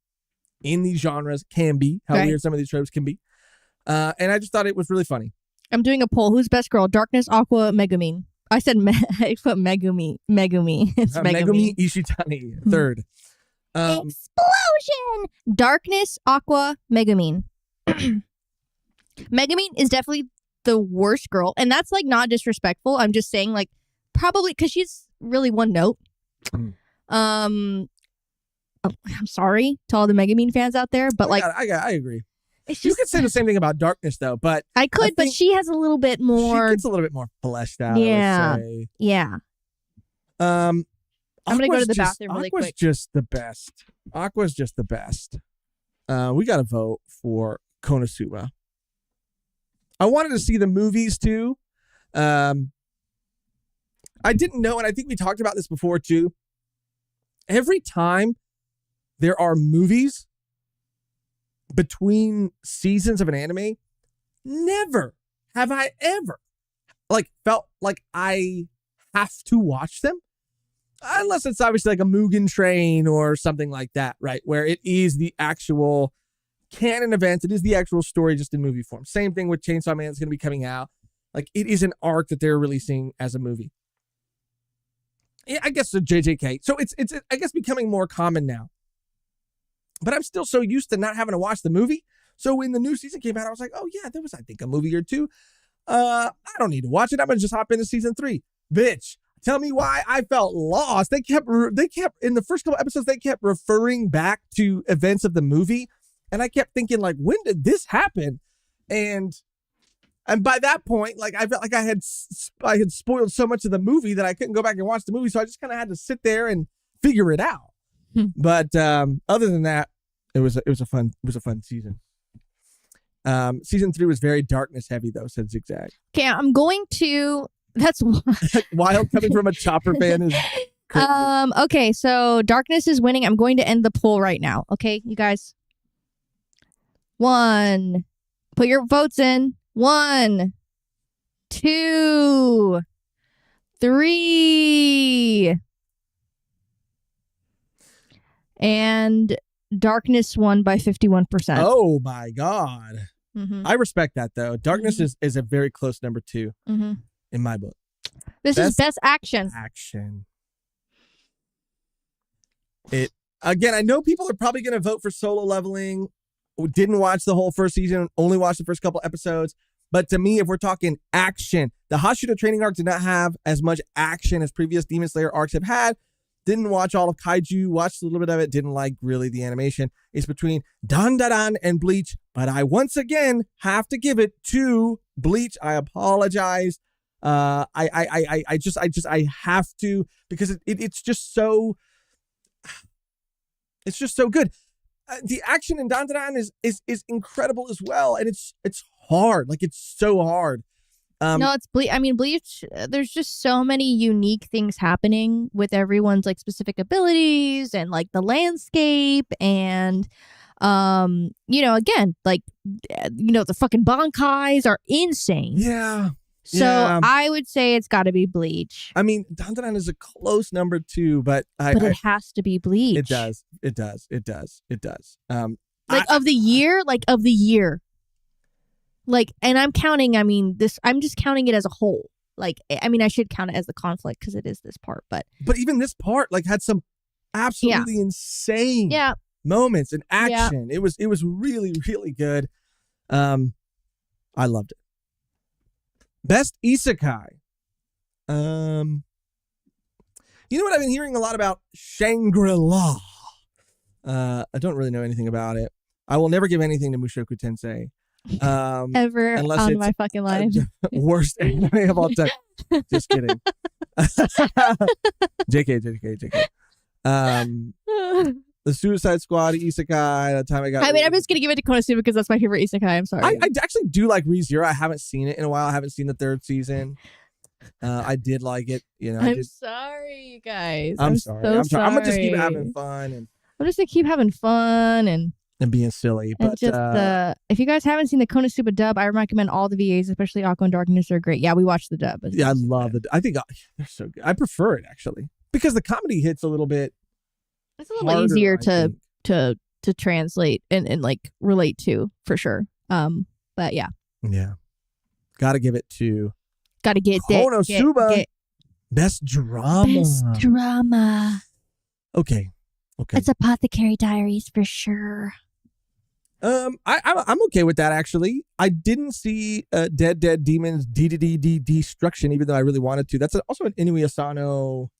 these genres can be, how weird some of these tropes can be, and I just thought it was really funny. I'm doing a poll. Who's best girl? Darkness, Aqua, Megumi. I said I put Megumi. It's Megumi Ishitani, 3rd. Explosion! Darkness, Aqua, Megumi. Megumi is definitely the worst girl. And that's like not disrespectful. I'm just saying like probably because she's really one note. I'm sorry to all the Megumi fans out there, but I agree. It's just, you could say the same thing about Darkness, though, but I could, but she has a little bit more. She gets a little bit more fleshed out. Yeah, I would say. Yeah. I'm gonna go to the bathroom really Aqua's quick. just the best. Aqua's just the best. We got to vote for Konosuba. I wanted to see the movies too. I didn't know, and I think we talked about this before too. Every time there are movies between seasons of an anime, never have I ever felt like I have to watch them. Unless it's obviously like a Mugen Train or something like that, right? Where it is the actual canon event. It is the actual story just in movie form. Same thing with Chainsaw Man is going to be coming out. Like, it is an arc that they're releasing as a movie. Yeah, I guess the JJK. So it's I guess becoming more common now. But I'm still so used to not having to watch the movie. So when the new season came out, I was like, oh yeah, there was, I think, a movie or two. I don't need to watch it. I'm going to just hop into season 3. Bitch, tell me why I felt lost. They kept in the first couple episodes, they kept referring back to events of the movie. And I kept thinking, like, when did this happen? And by that point, like, I felt like I had spoiled so much of the movie that I couldn't go back and watch the movie. So I just kind of had to sit there and figure it out. But other than that, it was a fun season. Season 3 was very darkness heavy though, said Zigzag. Okay, I'm going to. That's wild coming from a Chopper fan is crazy. Okay, so darkness is winning. I'm going to end the poll right now. Okay, you guys. 1. Put your votes in. 1, 2, 3. And darkness won by 51%. Oh my God. Mm-hmm. I respect that though. Darkness is a very close number 2 in my book. This is best action. It again, I know people are probably going to vote for Solo Leveling. Who didn't watch the whole first season, only watched the first couple episodes. But to me, if we're talking action, the Hashira training arc did not have as much action as previous Demon Slayer arcs have had. Didn't watch all of Kaiju, watched a little bit of it, didn't like really the animation. It's between Dandadan and Bleach, but I once again have to give it to Bleach. I apologize. I have to, because it's just so good. The action in Dandadan is incredible as well, and it's hard. Like, it's so hard. No, it's Bleach. I mean, Bleach, there's just so many unique things happening with everyone's like specific abilities and like the landscape and again, like the fucking Bankais are insane. Yeah. So I would say it's got to be Bleach. I mean, Dandadan is a close number 2, but it has to be Bleach. It does. Of the year. Like, and I'm counting, I'm just counting it as a whole. Like, I mean, I should count it as the conflict because it is this part, but even this part, like, had some absolutely insane moments and action. Yeah. It was really, really good. I loved it. Best Isekai. You know what I've been hearing a lot about? Shangri-La. I don't really know anything about it. I will never give anything to Mushoku Tensei. Ever on my fucking life. Worst anime of all time. Just kidding. JK. The Suicide Squad Isekai. The time I'm just gonna give it to Konosuba because that's my favorite Isekai. I'm sorry. I actually do like ReZero. I haven't seen it in a while. I haven't seen the 3rd season. I did like it. I'm sorry, you guys. I'm sorry. I'm gonna just keep having fun and I'm just gonna keep having fun and being silly. But if you guys haven't seen the Konosuba dub, I recommend all the VAs, especially Aqua and Darkness are great. Yeah, we watched the dub. Yeah, I love it. I think they're so good. I prefer it actually because the comedy hits a little bit. It's a little easier to translate and like relate to for sure. But yeah. Gotta give it to Konosuba. Best drama. Okay. It's Apothecary Diaries for sure. I'm okay with that actually. I didn't see Dead Demons Destruction, even though I really wanted to. That's also an Inui Asano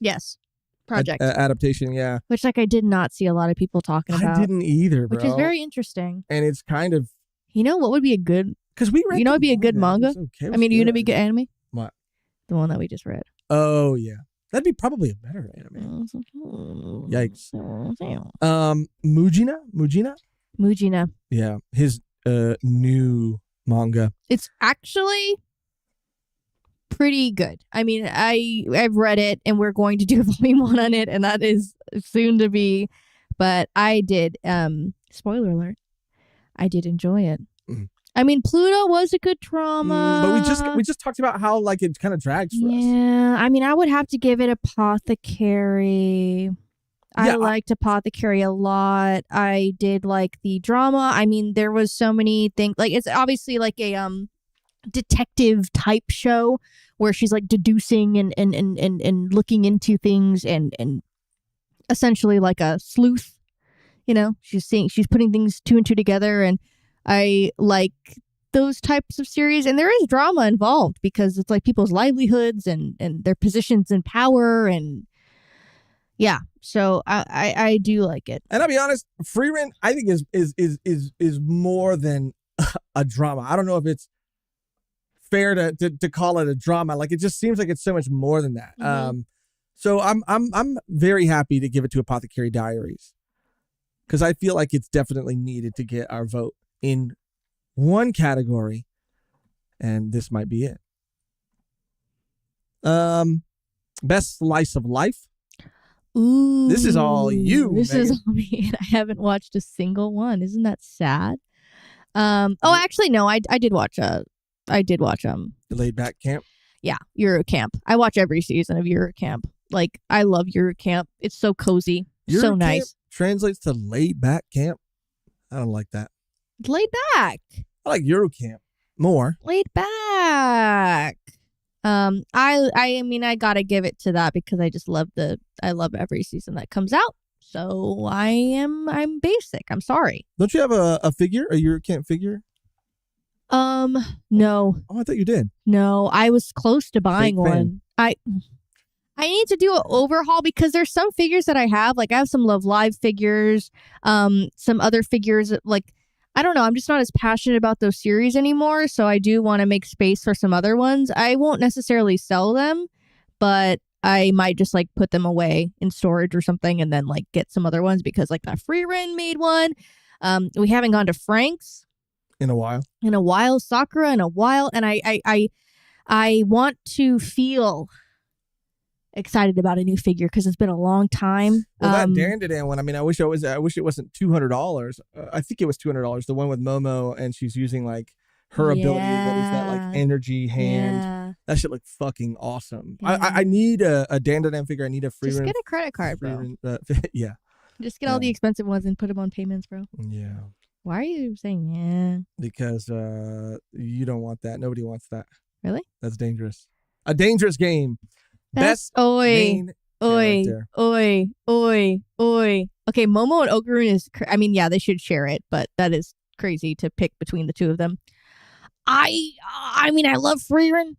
project adaptation, which like I did not see a lot of people talking about. I didn't either, bro. Which is very interesting. And it's kind of, what would be a good, because we read, it'd be a good manga. I mean, are you gonna be good anime? What? The one that we just read. Oh yeah, That'd be probably a better anime. Yikes. Mujina? Yeah, his new manga. It's actually pretty good. I mean, I've read it, and we're going to do volume 1 on it, and that is soon to be. But I did. Spoiler alert. I did enjoy it. I mean, Pluto was a good drama. But we just talked about how like it kind of drags for us. Yeah, I mean, I would have to give it Apothecary. I liked Apothecary a lot. I did like the drama. I mean, there was so many things. Like, it's obviously like a detective type show where she's like deducing and looking into things and essentially like a sleuth. You know, she's putting things 2 and 2 together, and I like those types of series. And there is drama involved because it's like people's livelihoods and their positions in power, and yeah. So I do like it. And I'll be honest, Frieren I think is more than a drama. I don't know if it's fair to call it a drama. Like, it just seems like it's so much more than that. Mm-hmm. So I'm very happy to give it to Apothecary Diaries, because I feel like it's definitely needed to get our vote in one category, and this might be it. Best slice of life. Ooh, this is all you. This Megan. is all me. I haven't watched a single one. Isn't that sad? Actually, no. I did watch The Laid Back Camp. Yeah, Eurocamp. I watch every season of Eurocamp. Like, I love Eurocamp. It's so cozy, so nice. Translates to laid back camp. I don't like that. Laid back. I like Eurocamp more. Laid back. I mean, I gotta give it to that because I just love every season that comes out. So I'm basic. I'm sorry. Don't you have a figure, a Eurocamp figure? No. Oh, I thought you did. No, I was close to buying Fake one. fan. I need to do an overhaul because there's some figures that I have. Like, I have some Love Live figures, some other figures. Like, I don't know. I'm just not as passionate about those series anymore. So I do want to make space for some other ones. I won't necessarily sell them, but I might just like put them away in storage or something and then like get some other ones because like that Frieren made one. We haven't gone to Frank's in a while. Sakura in a while. And I want to feel excited about a new figure because it's been a long time. Well, that Darren did one. I mean, I wish it wasn't $200. I think it was $200. The one with Momo, and she's using like her ability that is that like energy hand. Yeah. That shit looked fucking awesome. Yeah. I need a Dan figure. I need a Frieren. Just get a credit card, bro. Yeah. Just get all the expensive ones and put them on payments, bro. Yeah. Why are you saying yeah? Because you don't want that. Nobody wants that. Really? That's dangerous. A dangerous game. Best oi. Okay, Momo and Okarun is. I mean, yeah, they should share it, but that is crazy to pick between the two of them. I mean, I love Frieren.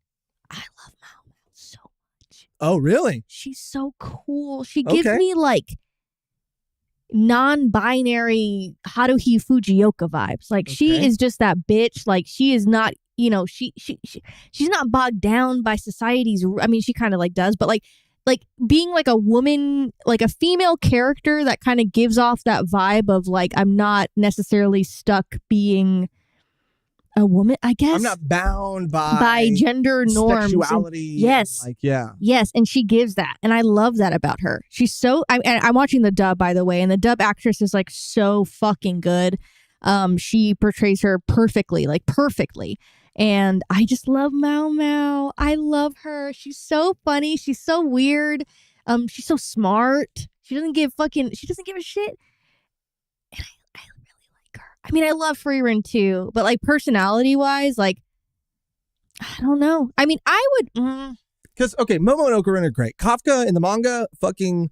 I love Mao so much. Oh, really? She's so cool. She gives me like non-binary Haruhi Fujioka vibes. Like, she is just that bitch. Like, she is not. You know, she's not bogged down by society's. I mean, she kind of like does, but like being like a woman, like a female character that kind of gives off that vibe of like, I'm not necessarily stuck being a woman, I guess. I'm not bound by gender norms. Sexuality. Yes. Like, yeah. Yes. And she gives that. And I love that about her. She's so, I'm watching the dub, by the way, and the dub actress is like so fucking good. She portrays her perfectly. And I just love Mao. I love her. She's so funny. She's so weird. She's so smart. She doesn't give a shit. And I really like her. I mean, I love Frieren too, but like personality wise, like, I don't know. I mean, I would. Because, Momo and Okarun are great. Kafka in the manga, fucking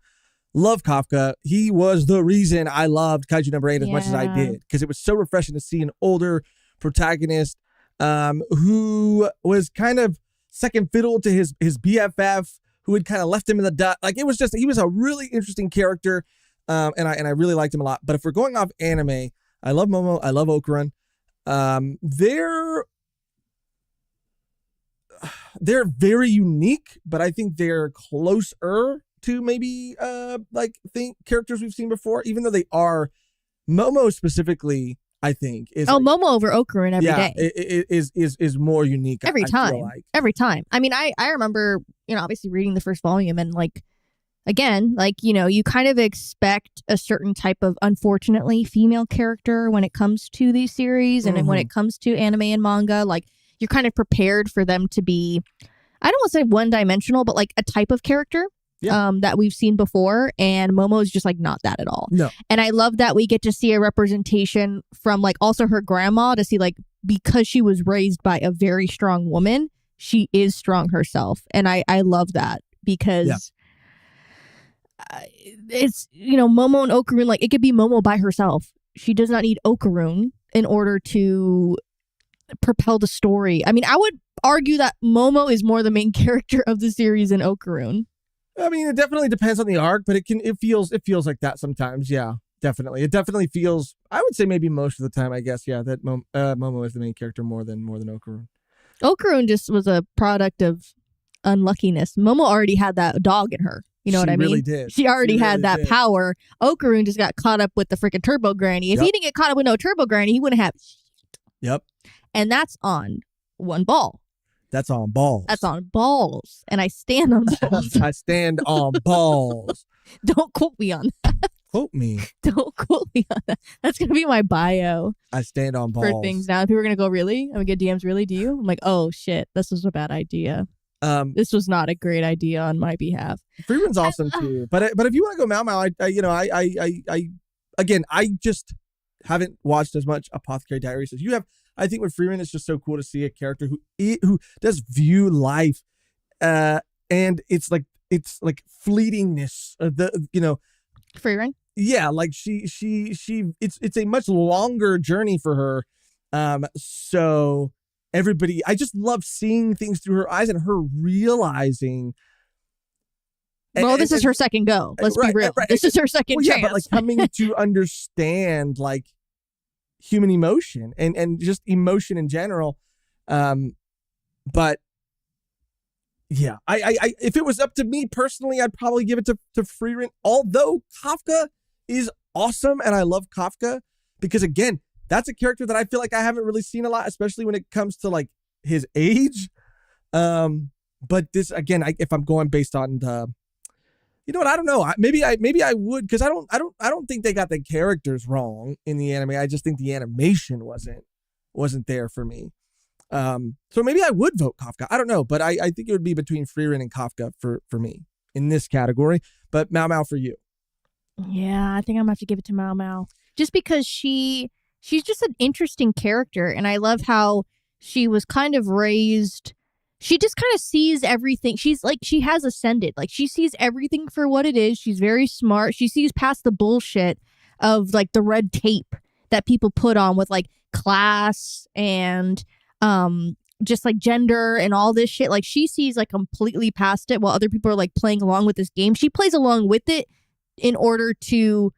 love Kafka. He was the reason I loved Kaiju number 8 as much as I did. Because it was so refreshing to see an older protagonist who was kind of second fiddle to his BFF, who had kind of left him in the dust. Like, it was just, he was a really interesting character, and I really liked him a lot. But if we're going off anime, I love Momo, I love Okarun. they're very unique, but I think they're closer to maybe characters we've seen before, even though they are. Momo specifically, I think is Momo over Okarun every day. Is more unique every I time. feel like. Every time. I mean, I remember, obviously reading the first volume and again, you kind of expect a certain type of, unfortunately, female character when it comes to these series and when it comes to anime and manga. You're kind of prepared for them to be, I don't want to say one-dimensional, but a type of character that we've seen before. And Momo is just not that at all. No. And I love that we get to see a representation from also her grandma to see because she was raised by a very strong woman, she is strong herself. And I love that because it's, Momo and Okarun, it could be Momo by herself. She does not need Okarun in order to propel the story. I mean, I would argue that Momo is more the main character of the series than Okarun. I mean, it definitely depends on the arc, but it feels like that sometimes. Yeah, definitely. It definitely feels, I would say maybe most of the time, I guess, that Momo is the main character more than Okarun. Okarun just was a product of unluckiness. Momo already had that dog in her. You know what I mean? Really did. She already had that power. Okarun just got caught up with the freaking Turbo Granny. If he didn't get caught up with no Turbo Granny, he wouldn't have shit. Yep. And that's on one ball. That's on balls. That's on balls. And I stand on balls. I stand on balls. Don't quote me on that. Quote me. Don't quote me on that. That's going to be my bio. I stand on balls. For things now. People are going to go, really? I'm going to get DMs, really? Do you? I'm like, oh, shit. This was a bad idea. This was not a great idea on my behalf. Freerun's awesome, too. But if you want to go Mao Mao, I just haven't watched as much Apothecary Diaries as you have. I think with Freerun, it's just so cool to see a character who does view life, and it's like fleetingness. Freerun. Yeah, it's a much longer journey for her. So everybody, I just love seeing things through her eyes and her realizing. Well, this is her second go. Let's be real. Right. This is her second chance. Yeah, but coming to understand human emotion and just emotion in general. But yeah, I if it was up to me personally, I'd probably give it to Freerun. Although Kafka is awesome and I love Kafka because again, that's a character that I feel like I haven't really seen a lot, especially when it comes to his age. But this again, if I'm going based on the, you know what? I don't know. Maybe I would, because I don't think they got the characters wrong in the anime. I just think the animation wasn't there for me. So maybe I would vote Kafka. I don't know, but I think it would be between Freerun and Kafka for me in this category. But Mao Mao for you. Yeah, I think I'm gonna have to give it to Mao Mao just because she's just an interesting character, and I love how she was kind of raised. She just kind of sees everything. She's she has ascended. She sees everything for what it is. She's very smart. She sees past the bullshit of the red tape that people put on with class and just gender and all this shit. She sees completely past it while other people are playing along with this game. She plays along with it in order to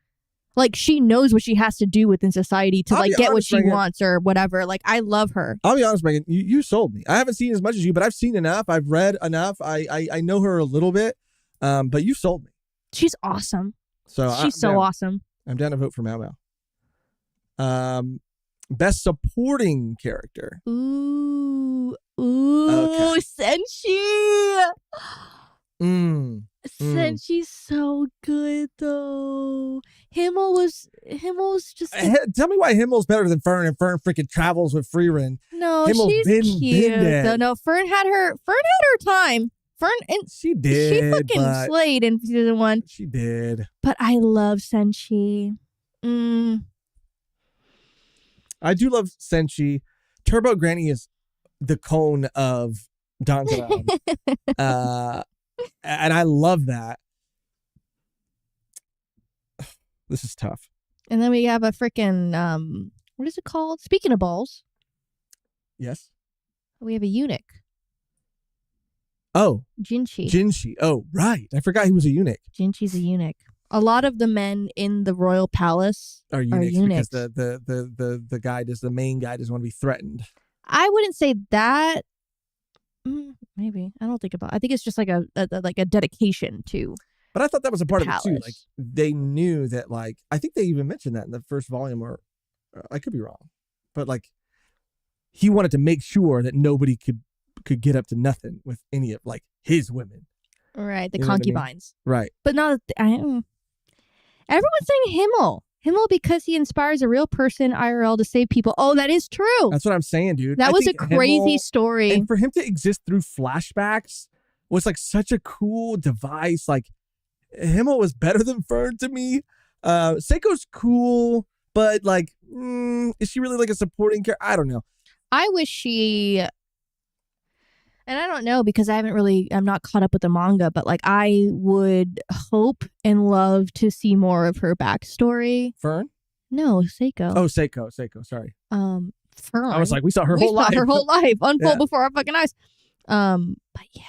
she knows what she has to do within society to get what she wants or whatever. I love her. I'll be honest, Megan. You sold me. I haven't seen as much as you, but I've seen enough. I've read enough. I know her a little bit. But you sold me. She's awesome. So she's so awesome. I'm down to vote for Mao Mao. Best supporting character. Ooh, okay. Senshi. Senshi's so good though. Himmel was just tell me why Himmel's better than Fern, and Fern freaking travels with Freerun. No, Himmel's she's cute though. No, Fern had her time. Fern, and she did. She fucking slayed in season 1. She did. But I love Senshi. I do love Senshi. Turbo Granny is the cone of Danganronpa. And I love that. This is tough. And then we have a freaking what is it called? Speaking of balls. Yes. We have a eunuch. Oh. Jinshi. Oh, right. I forgot he was a eunuch. Jinshi's a eunuch. A lot of the men in the royal palace are eunuchs. Because the guy the main guy doesn't want to be threatened. I wouldn't say that. Maybe. I don't think about. I think it's just like a dedication to. But I thought that was a part of it too. Palace. Like they knew that. Like I think they even mentioned that in the first volume, or I could be wrong, but like he wanted to make sure that nobody could get up to nothing with any of like his women. Right, the You know what I mean? concubines. Right. But not. Everyone's saying Himmel. Himmel because he inspires a real person IRL to save people. Oh, that is true. That's what I'm saying, dude. That I was a think crazy Himmel, story. and for him to exist through flashbacks was like such a cool device. Like Himmel was better than Fern to me. Seiko's cool, but like, is she really like a supporting character? I don't know. I wish she, and I don't know because I'm not caught up with the manga, but like I would hope and love to see more of her backstory. Fern? No, Seiko. Oh, Seiko. Sorry. Fern. I was like, we saw her whole life. Her whole life unfold Yeah. before our fucking eyes. But yeah.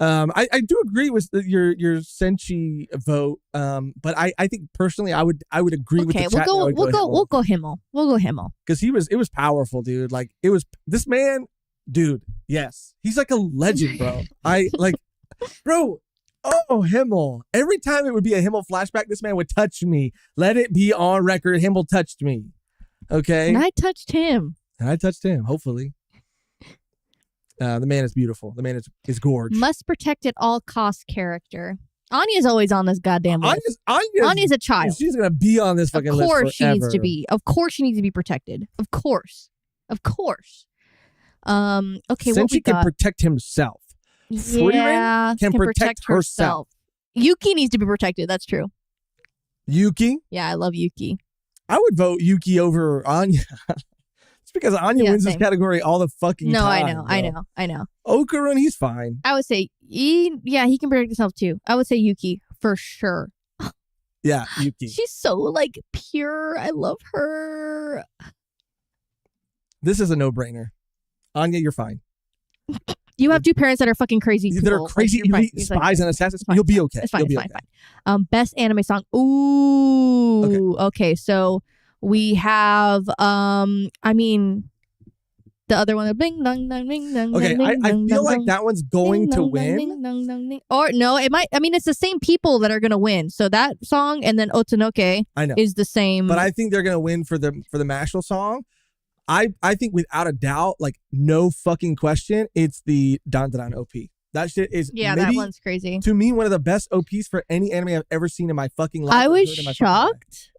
I do agree with your Senshi vote. But I think personally I would agree with the chat. We'll go Himmel. We'll go Himmel. Because it was powerful, dude. Like it was this man, dude. Yes, he's like a legend, bro. Bro. Oh, Himmel. Every time it would be a Himmel flashback, this man would touch me. Let it be on record. Himmel touched me. Okay. And I touched him. Hopefully. The man is beautiful. The man is gorge. Must protect at all costs character. Anya's always on this goddamn list. Anya's a child. She's going to be on this fucking list forever. Of course she needs to be. Of course she needs to be protected. Of course. Okay, what we Senshi can got? protect himself. Yeah, can protect herself. Yuki needs to be protected. That's true. Yuki? Yeah, I love Yuki. I would vote Yuki over Anya. It's because Anya wins this category all the fucking time. I know. Okarun, he's fine. I would say, he can protect himself too. I would say Yuki for sure. Yeah, Yuki. She's so like pure. I love her. This is a no-brainer. Anya, you're fine. You have two parents that are fucking crazy people. That are crazy elite spies and assassins. You'll be okay. It's fine. You'll be okay. Best anime song. Ooh. Okay. So we have. The other one. Bing dong dong ding dong. Okay. I feel like that one's going to win. Or no, it might. I mean, it's the same people that are going to win. So that song and then Otonoke. I know. Is the same. But I think they're going to win for the Mashal song. I think without a doubt, like no fucking question, it's the Dan Dan OP. That shit is that one's crazy. To me, one of the best OPs for any anime I've ever seen in my fucking life. I was shocked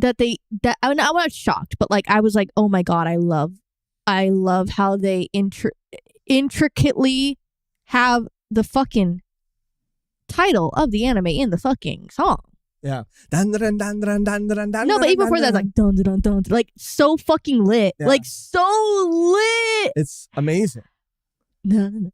I'm not shocked, but like I was like, oh my god, I love how they intricately have the fucking title of the anime in the fucking song. Yeah. No, but even before that, it's like dun dun dun, like so fucking lit, like so lit. It's amazing. It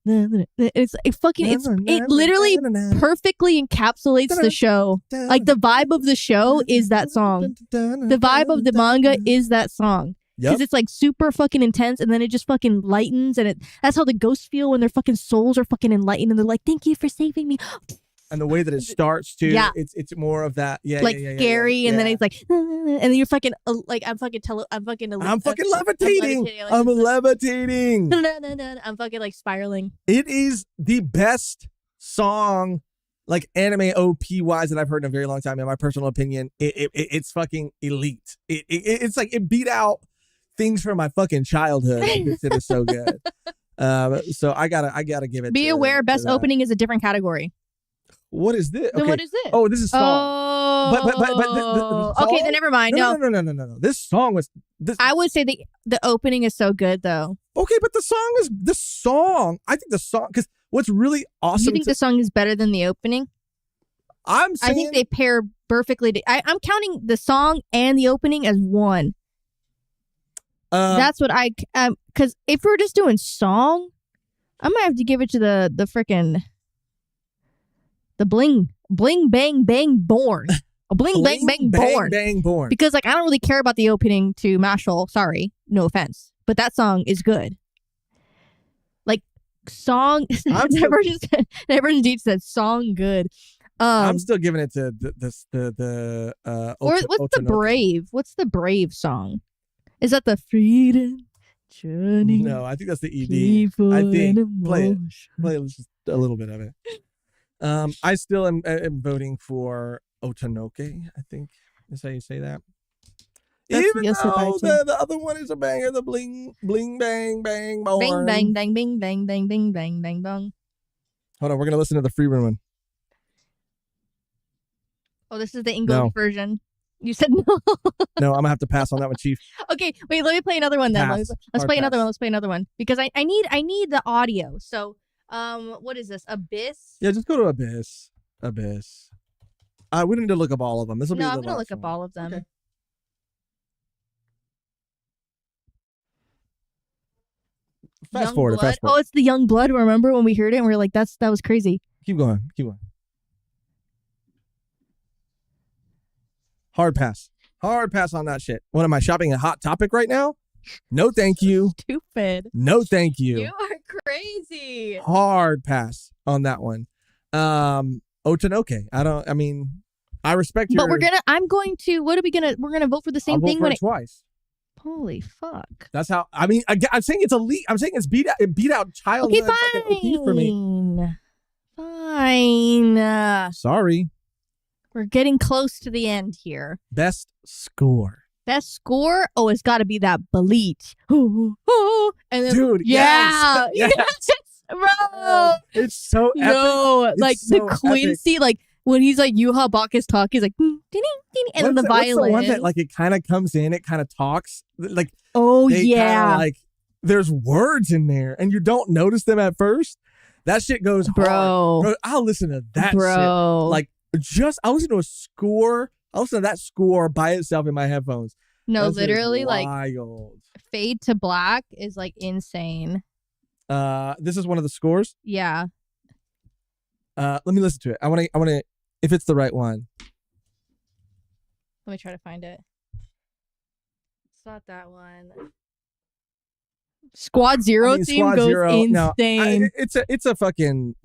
literally perfectly encapsulates the show. Like the vibe of the show is that song. The vibe of the manga is that song. Because it's like super fucking intense and then it just fucking lightens and that's how the ghosts feel when their fucking souls are fucking enlightened and they're like, thank you for saving me. And the way that it starts too, it's more of that, scary, and then it's like, and then you're fucking like, I'm fucking levitating. I'm levitating. I'm fucking like spiraling. It is the best song, like anime OP wise, that I've heard in a very long time. In my personal opinion, it's fucking elite. It's like it beat out things from my fucking childhood. It is so good. So I gotta give it. Be aware, best opening is a different category. What is this? Okay. What is this? Oh, this is song. Oh, but okay, then never mind. No. This song was this. I would say the opening is so good though. Okay, but the song. I think the song, because what's really awesome. You think the song is better than the opening? I think they pair perfectly. I'm counting the song and the opening as one. That's what because if we're just doing song, I might have to give it to the frickin' the bling bang bang born. A bling bang bang born. Because like I don't really care about the opening to Mashal. Sorry, no offense, but that song is good. Like song, that version Deep said song good. I'm still giving it to the or what's the brave? What's the brave song? Is that the freedom Journey. No, I think that's the ED. People I think and play emotion. just a little bit of it. I still am voting for Otonoke, I think is how you say that. That's Even yes, I though too. the other one is a banger, the bling bling bang bang Bang born. bang bang bang bang bang bang bang bang bang. Hold on, we're gonna listen to the free one. Oh, this is the English No. version. You said no. No, I'm gonna have to pass on that one, Chief. Okay, wait. Let me play another one then. Pass. Let's Hard play another pass. one. Let's play another one because I need the audio. So, what is this? Abyss? Yeah, just go to Abyss. Abyss. We don't need to look up all of them. This will be No, the I'm gonna last look up one. all of them. Okay. Fast Young forward. Blood. Fast forward. Oh, it's the Young Blood. Remember when we heard it and we were like, that was crazy. Keep going. Keep going. Hard pass. Hard pass on that shit. What am I shopping a Hot Topic right now? No, thank you. Stupid. No, thank you. You are crazy. Hard pass on that one. Otonoke. I respect your. But I'm going to. What are we gonna? We're gonna vote for the same I'll vote thing for when it twice. Holy fuck. That's how. I'm saying it's elite. I'm saying it's beat out child. Okay, fucking OP for me. Fine. Sorry. We're getting close to the end here. Best score. Best score? Oh, it's got to be that Bleach. And then, Dude, yeah, yes. bro. It's so epic. No, It's like so the Quincy, like when he's like Yuha Baka's talk, he's like, ding, ding, ding, and then the violin. What's the one that like it kind of comes in, it kind of talks, like oh they yeah, kinda, like there's words in there, and you don't notice them at first. That shit goes hard. Bro, I'll listen to that shit. Like I'll listen to a score. I'll listen to that score by itself in my headphones. No, That's literally, like wild. Fade to Black is like insane. This is one of the scores. Yeah. Let me listen to it. I want to, if it's the right one. Let me try to find it. It's not that one. Squad Zero theme Squad goes Zero, insane. no, it's a fucking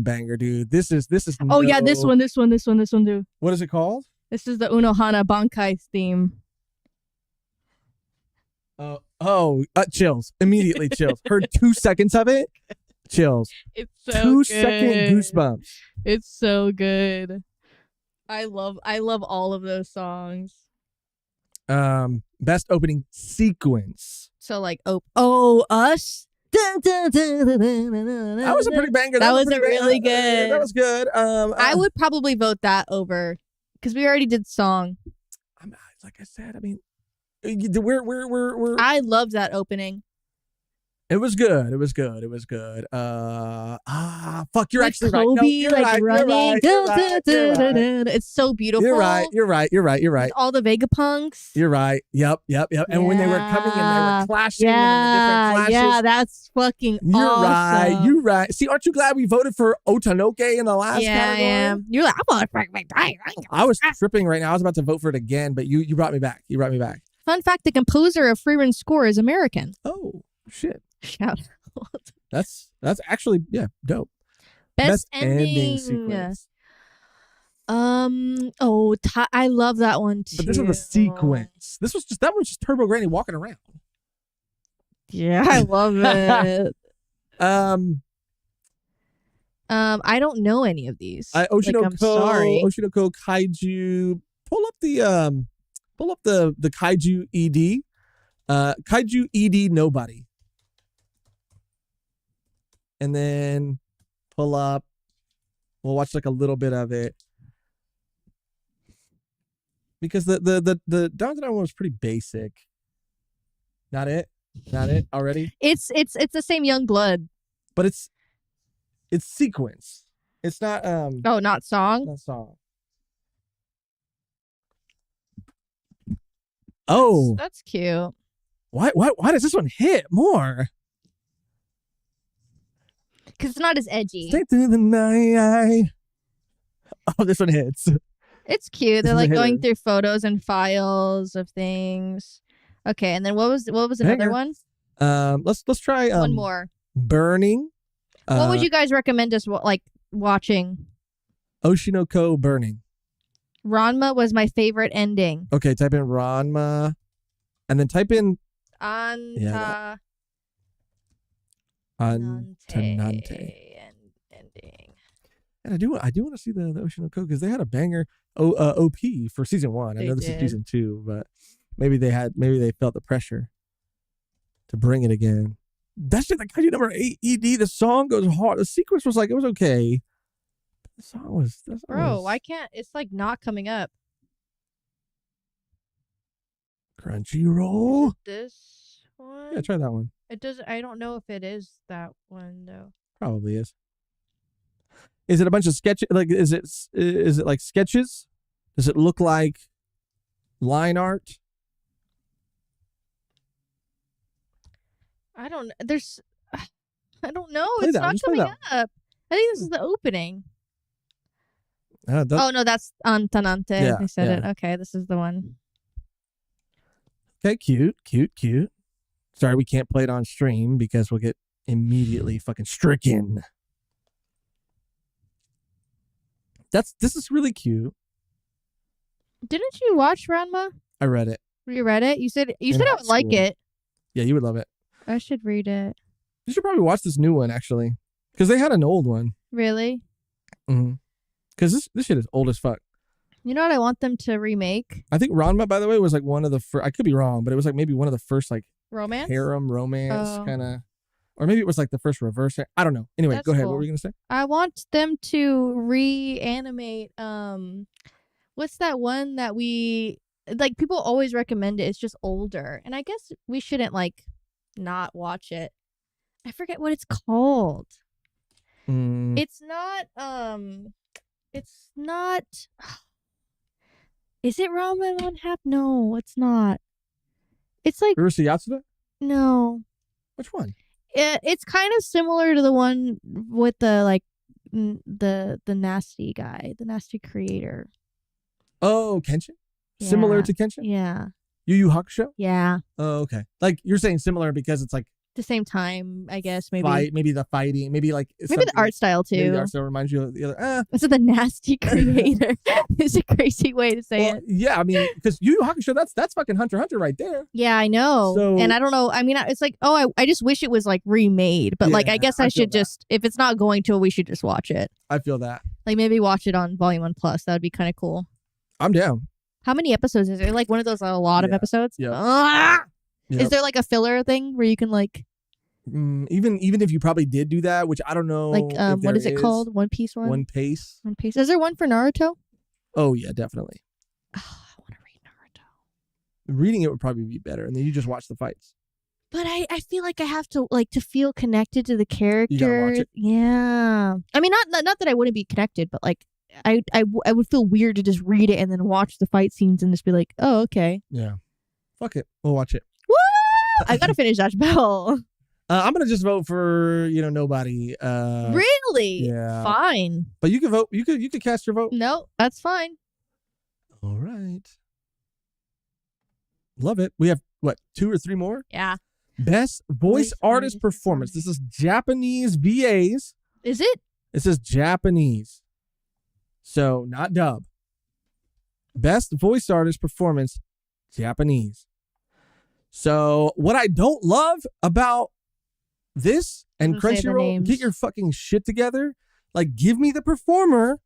banger, dude. This is. Oh yeah, this one too. What is it called? This is the Unohana Bankai theme. Chills. Immediately chills. Heard 2 seconds of it. Chills. It's so 2 good. second goosebumps. It's so good. I love all of those songs. Best opening sequence. So like Us. That was a pretty banger. That was pretty really banger. good. That was good. I would probably vote that over because we already did song. Like I said, I mean, we're. I loved that opening. It was good. Fuck, you're Like actually Kobe, right. No, you're like right. running. You're right. It's so beautiful. You're right. With all the Vegapunks. You're right. Yep. And when they were coming in, they were clashing in the different clashes. Yeah, that's fucking awesome. You're right. See, aren't you glad we voted for Otonoke in the last category? Yeah. You're like, I was tripping right now. I was about to vote for it again, but you brought me back. Fun fact, the composer of Freeman's score is American. Oh, shit. Shout out. That's actually, dope. Best ending sequence. I love that one too. But this was a sequence. That was just Turbo Granny walking around. Yeah, I love it. I don't know any of these. Oshinoko, I'm sorry. Oshinoko Kaiju. Pull up the Kaiju ED. Kaiju ED Nobody. And then pull up. We'll watch like a little bit of it. Because the Downtown one was pretty basic. Not it already. It's the same Young Blood. But it's sequence. It's not not song. Not song. Oh, that's cute. Why does this one hit more? Because it's not as edgy. Stay through the night. Oh, this one hits. It's cute. They're like going through photos and files of things. Okay, and then what was another one? Let's try one more. Burning. What would you guys recommend us watching? Oshinoko Burning. Ranma was my favorite ending. Okay, type in Ranma, and then type in Anta. Antanante. Ending. And I do want to see the Ocean of Code because they had a banger OP for season 1. I know this is season 2, but maybe they felt the pressure to bring it again. That shit, like number 8 ED. The song goes hard. The sequence was like, it was okay. The song was. Bro, why can't it's like not coming up? Crunchyroll. This one? Yeah, try that one. It does. I don't know if it is that one though. Probably is. Is it a bunch of sketches? Like, is it like sketches? Does it look like line art? I don't. There's. I don't know. Play It's that one. not Just play coming that up. I think this is the opening. Oh no, that's Antanante. Yeah, I said yeah. it. Okay, this is the one. Okay, cute. Sorry, we can't play it on stream because we'll get immediately fucking stricken. This is really cute. Didn't you watch Ranma? I read it. You read it? You said I high would like school. it. Yeah, you would love it. I should read it. You should probably watch this new one actually, because they had an old one. Really? Mm-hmm. Because this shit is old as fuck. You know what I want them to remake? I think Ranma, by the way, was like one of the first. I could be wrong, but it was like maybe one of the first like Romance? harem romance Oh. kind of, or maybe it was like the first reverse. I don't know. Anyway, That's go ahead. cool. What were you gonna say? I want them to reanimate what's that one that we like people always recommend it. It's just older. And I guess we shouldn't like not watch it. I forget what it's called. It's not is it Ramen One Half? No, it's not. It's like Urusu Yatsuda? no. Which one? It's kind of similar to the one with the like the nasty guy, the nasty creator. Oh, Kenshin? Similar Yeah. to Kenshin? Yeah. Yu Yu Hakusho? Yeah. Oh, okay. Like you're saying similar because it's like The same time, I guess, maybe. maybe the fighting, maybe like Maybe the art style too. Maybe the art style reminds you of the other. This is the nasty creator. It's a crazy way to say it. Yeah, I mean, because Yu Yu Hakusho, that's fucking Hunter x Hunter right there. Yeah, I know. So- and I don't know. I mean, it's like, I just wish it was like remade. But like, I Yeah, guess I I feel should that. just, if it's not going to, we should just watch it. I feel that. Like maybe watch it on Volume 1 Plus. That would be kind of cool. I'm down. How many episodes is there? Like one of those, a lot of Yeah, episodes? yeah. Ah! Yep. Is there like a filler thing where you can like Even if you probably did do that, which I don't know. like if what there is it called? One Piece one? One Piece. One Piece. Is there one for Naruto? Oh yeah, definitely. Oh, I want to read Naruto. Reading it would probably be better, and then you just watch the fights. But I feel like I have to like to feel connected to the character. You gotta watch it. Yeah. I mean, not that I wouldn't be connected, but like I would feel weird to just read it and then watch the fight scenes and just be like, oh, okay. Yeah. Fuck it. We'll watch it. Woo! I gotta finish that spell. I'm gonna just vote for nobody. Really? Yeah. Fine. But you can vote. You could cast your vote. No, that's fine. All right. Love it. We have what, 2 or 3 more? Yeah. Best voice artist performance. This is Japanese VAs. Is it? It says Japanese. So not dub. Best voice artist performance, Japanese. So what I don't love about this and Doesn't say the Crunchyroll, names. get your fucking shit together. Like, give me the performer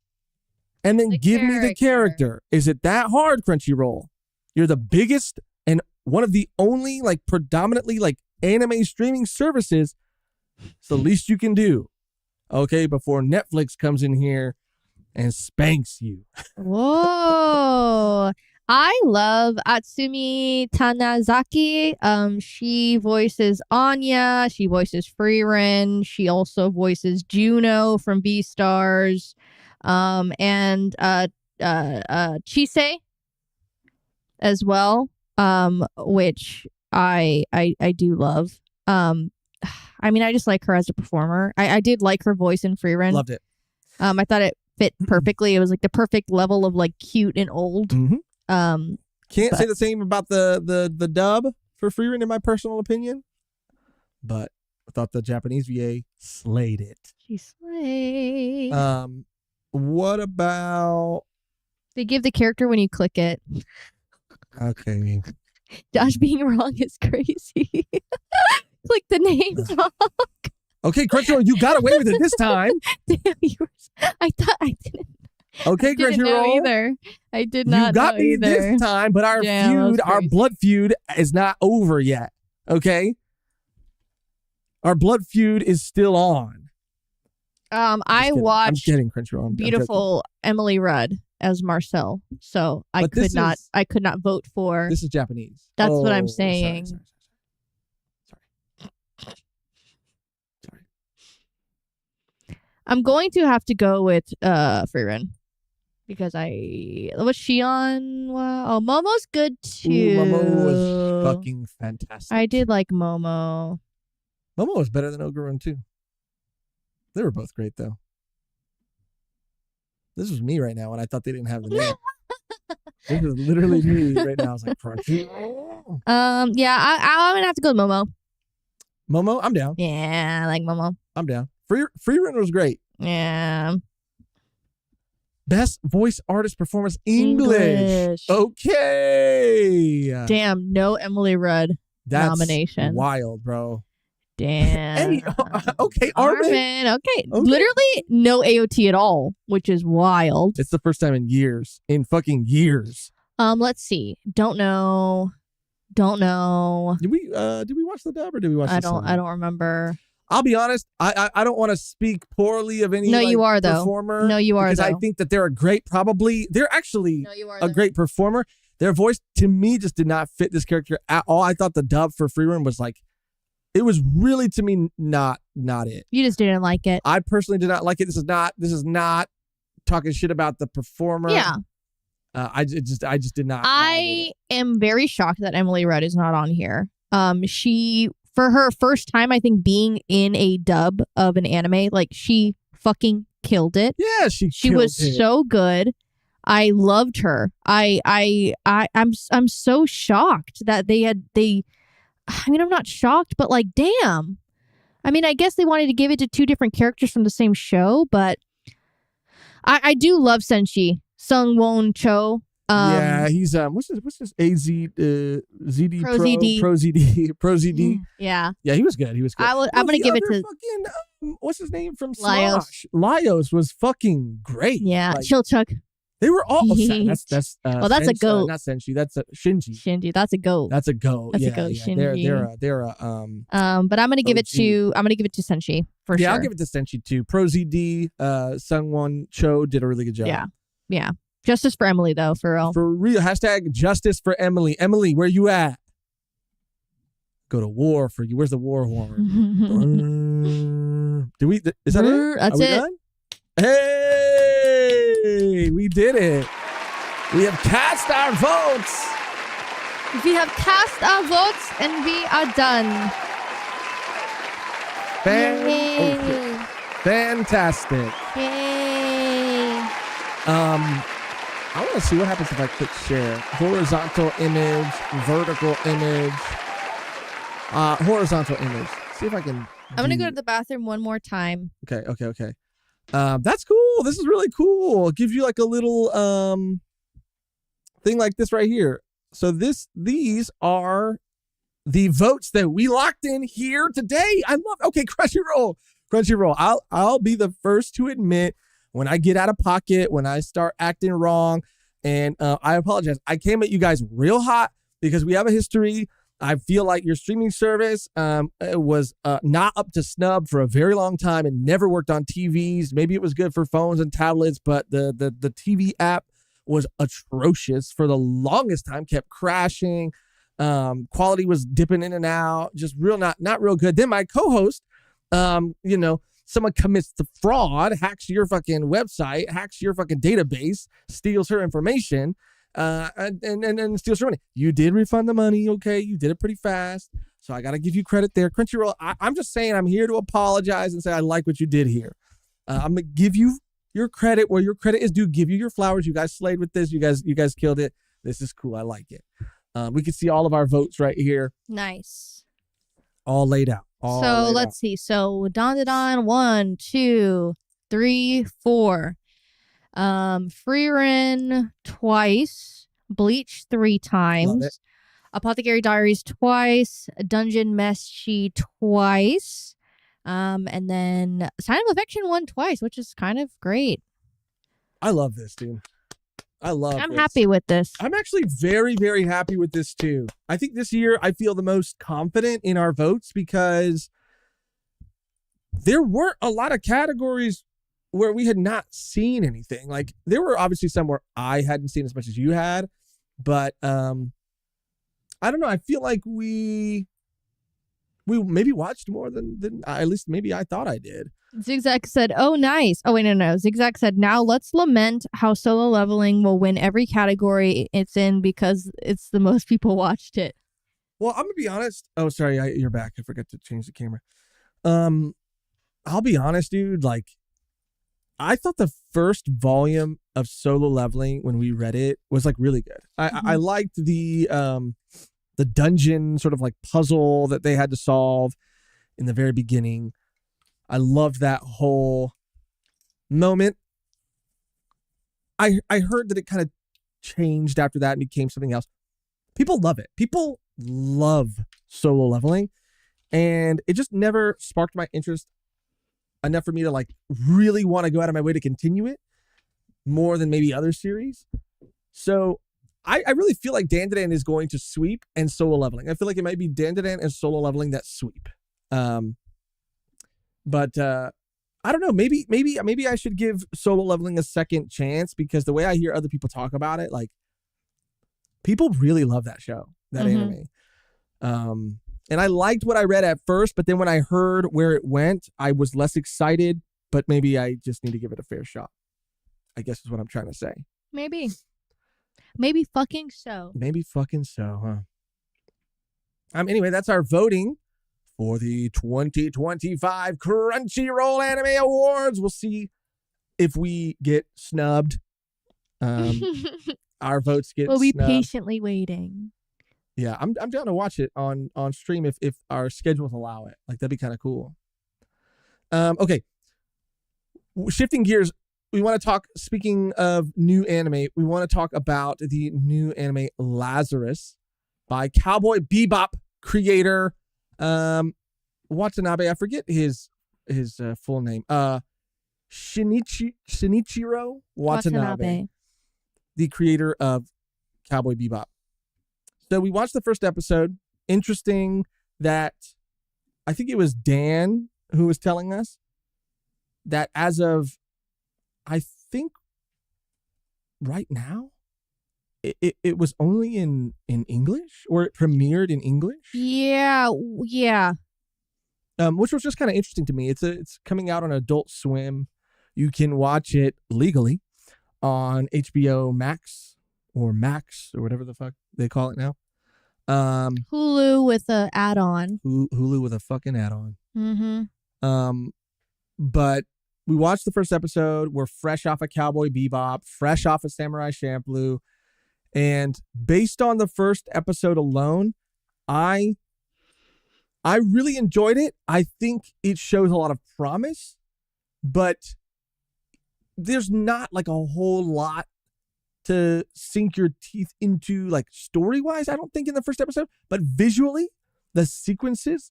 and then The give me the character. Is it that hard, Crunchyroll? You're the biggest and one of the only like predominantly like anime streaming services. It's the least you can do. Okay, before Netflix comes in here and spanks you. Whoa. I love Atsumi Tanazaki. She voices Anya. She voices Frieren. She also voices Juno from Beastars. And Chise as well. Which I do love. I mean, I just like her as a performer. I did like her voice in Frieren. Loved it. I thought it fit perfectly. It was like the perfect level of like cute and old. Mm-hmm. Can't But- say the same about the dub for Frieren in my personal opinion, but I thought the Japanese VA slayed it. She slayed. What about? They give the character when you click it. Okay, Josh being wrong is crazy. Click the name talk. Okay, Crunchyroll, you got away with it this time. Damn, I thought I didn't. Okay, I didn't know Crunchyroll. either. I did not You got know me either. this time, but our Damn, that was feud, our crazy. blood feud is not over yet. Okay? Our blood feud is still on. I Just kidding. I'm watched kidding, Crunchyroll. I'm beautiful Emily Rudd as Marcel, so I But could not vote for. This is Japanese. That's what I'm sorry, saying. Sorry. I'm going to have to go with Freerun because was she on? Oh, Momo's good too. Ooh, Momo was fucking fantastic. I did like Momo. Momo was better than Ogurun too. They were both great though. This was me right now when I thought they didn't have the name. This is literally me right now. I was like, Crunchyroll. Yeah, I'm gonna have to go with Momo. Momo, I'm down. Yeah, I like Momo. I'm down. Freerun was great. Yeah. Best voice artist performance English. Okay. Damn, no Emily Rudd That's nomination. Wild, bro. Damn. Hey, okay, Armin. Okay. Literally no AOT at all, which is wild. It's the first time in years. In fucking years. Let's see. Don't know. Don't know. Did we watch the dub or did we watch the sub? I don't remember. I'll be honest. I don't want to speak poorly of any. No, you are though. Performer. No, you are because though. I think that they're a great. Probably they're actually No, you are a great performer. Their voice to me just did not fit this character at all. I thought the dub for Freerun was like, it was really to me not it. You just didn't like it. I personally did not like it. This is not talking shit about the performer. Yeah. I just did not. I am very shocked that Emily Rudd is not on here. She, for her first time, I think being in a dub of an anime, like she fucking killed it. Yeah, she was so good. I loved her. I'm so shocked that I mean, I'm not shocked, but like, damn. I mean, I guess they wanted to give it to two different characters from the same show, but I do love Senshi. Sungwon Cho. Yeah, he's what's his AZ ZD Pro ZD. Yeah, he was good. I'm gonna give it to fucking what's his name from Laios. Smosh. Laios was fucking great. Yeah, like, Chilchuk. They were all that's well, that's a goat. Not Senshi. That's a Shinji. Shinji, that's a goat. That's a goat. That's yeah, a goat. yeah. Shinji. They're a but I'm gonna give it to Senshi for sure. Yeah, I'll give it to Senshi too. Pro ZD, Sungwon Cho did a really good job. Yeah. Justice for Emily though, for real. For real. Hashtag justice for Emily. Emily, where you at? Go to war for you. Where's the war horn? Is that it? That's Are we it. done? Hey, we did it. We have cast our votes. We have cast our votes and we are done. Fantastic. Yay. I want to see what happens if I click share. Horizontal image, vertical image, horizontal image. See if I can. I'm going to go to the bathroom one more time. Okay. That's cool. This is really cool. It gives you like a little thing like this right here. So these are the votes that we locked in here today. I love. Okay, Crunchyroll. I'll be the first to admit when I get out of pocket, when I start acting wrong, and I apologize. I came at you guys real hot because we have a history. I feel like your streaming service was not up to snub for a very long time and never worked on TVs. Maybe it was good for phones and tablets, but the TV app was atrocious for the longest time, kept crashing. Quality was dipping in and out, just not real good. Then my co-host, someone commits the fraud, hacks your fucking website, hacks your fucking database, steals her information, and steals her money. You did refund the money, okay? You did it pretty fast, so I got to give you credit there. Crunchyroll, I'm just saying I'm here to apologize and say I like what you did here. I'm going to give you your credit where your credit is due, give you your flowers. You guys slayed with this. You guys killed it. This is cool. I like it. We can see all of our votes right here. Nice. All laid out. Let's see. So Don 1, 2, 3, 4. Freerun twice. Bleach 3 times. Apothecary Diaries twice, Dungeon Meshi twice, and then Sign of Affection 1 twice, which is kind of great. I love this, dude. I'm happy with this. I'm actually very, very happy with this too. I think this year I feel the most confident in our votes because there weren't a lot of categories where we had not seen anything. Like there were obviously some where I hadn't seen as much as you had, but I don't know. I feel like we maybe watched more than at least maybe I thought I did. Zigzag said, "Oh, nice." Oh, wait, no. Zigzag said, "Now let's lament how Solo Leveling will win every category it's in because it's the most people watched it." Well, I'm gonna be honest. Oh, sorry, you're back. I forgot to change the camera. I'll be honest, dude. Like, I thought the first volume of Solo Leveling when we read it was like really good. I liked the dungeon sort of like puzzle that they had to solve in the very beginning. I loved that whole moment. I heard that it kind of changed after that and became something else. People love it. People love Solo Leveling, and it just never sparked my interest enough for me to like really want to go out of my way to continue it more than maybe other series. So I really feel like Dandadan is going to sweep and Solo Leveling. I feel like it might be Dandadan and Solo Leveling that sweep. But I don't know. Maybe I should give Solo Leveling a second chance because the way I hear other people talk about it, like people really love that show, that anime. And I liked what I read at first, but then when I heard where it went, I was less excited. But maybe I just need to give it a fair shot, I guess is what I'm trying to say. Maybe fucking so. Maybe fucking so, huh? Anyway, that's our voting for the 2025 Crunchyroll Anime Awards. We'll see if we get snubbed. Our votes get We'll be snubbed. patiently waiting. Yeah, I'm down to watch it on stream if our schedules allow it. Like, that'd be kind of cool. Okay. Shifting gears, we want to talk, speaking of new anime, we want to talk about the new anime Lazarus by Cowboy Bebop creator Watanabe. I forget his full name. Shinichiro Watanabe, the creator of Cowboy Bebop. So we watched the first episode. Interesting that I think it was Dan who was telling us that as of, I think right now, it was only in English, or it premiered in English. Yeah. Which was just kind of interesting to me. It's coming out on Adult Swim. You can watch it legally on HBO Max or whatever the fuck they call it now. Hulu with a add-on. Hulu with a fucking add-on. But we watched the first episode. We're fresh off of Cowboy Bebop, fresh off of Samurai Champloo. And based on the first episode alone, I really enjoyed it. I think it shows a lot of promise, but there's not like a whole lot to sink your teeth into, like story-wise, I don't think, in the first episode. But visually, the sequences,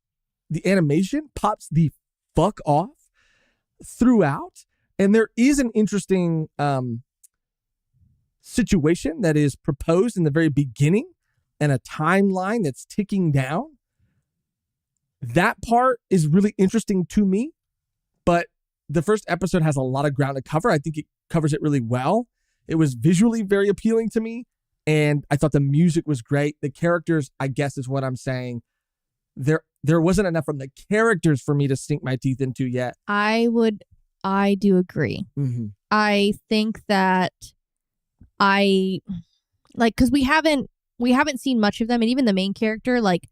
the animation pops the fuck off throughout. And there is an interesting situation that is proposed in the very beginning and a timeline that's ticking down. That part is really interesting to me, but the first episode has a lot of ground to cover. I think it covers it really well. It was visually very appealing to me, and I thought the music was great. The characters, I guess is what I'm saying, there wasn't enough from the characters for me to sink my teeth into yet. I do agree. I think that because we haven't seen much of them, and even the main character, like,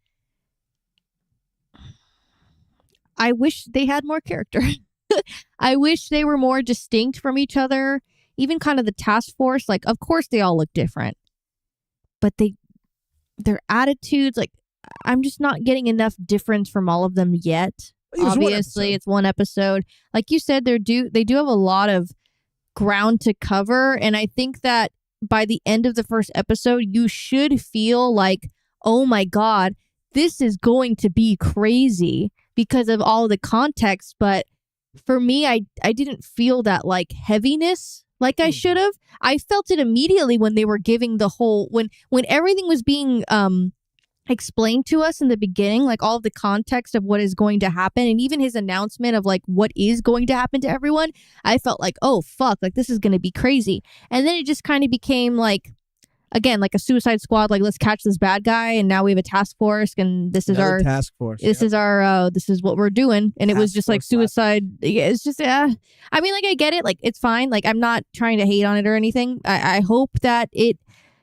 I wish they had more character. I wish they were more distinct from each other. Even kind of the task force, like, of course they all look different, but their attitudes, like, I'm just not getting enough difference from all of them yet. Obviously, it's one episode. Like you said, they do have a lot of ground to cover, and I think that by the end of the first episode, you should feel like, oh my God, this is going to be crazy because of all the context. But for me, I didn't feel that like heaviness like I should have. I felt it immediately when they were giving the whole, when everything was being explained to us in the beginning, like all of the context of what is going to happen, and even his announcement of like what is going to happen to everyone. I felt like, oh fuck, like this is going to be crazy. And then it just kind of became like, again, like a Suicide Squad, like let's catch this bad guy, and now we have a task force, and this is our task force. This is our this is what we're doing. And it was just like suicide. Yeah, it's just I mean, like I get it, like it's fine. Like I'm not trying to hate on it or anything. I hope that it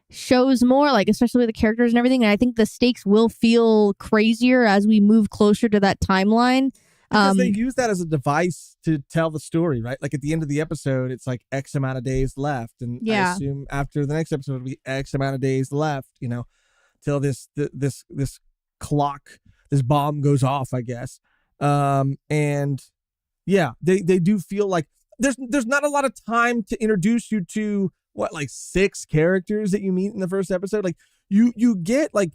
shows more, like especially with the characters and everything. And I think the stakes will feel crazier as we move closer to that timeline. Because they use that as a device to tell the story, right? Like at the end of the episode, it's like X amount of days left. And I assume after the next episode, it'll be X amount of days left, you know, till this clock, this bomb goes off, I guess. And yeah, they do feel like there's not a lot of time to introduce you to what, like 6 characters that you meet in the first episode. Like you get like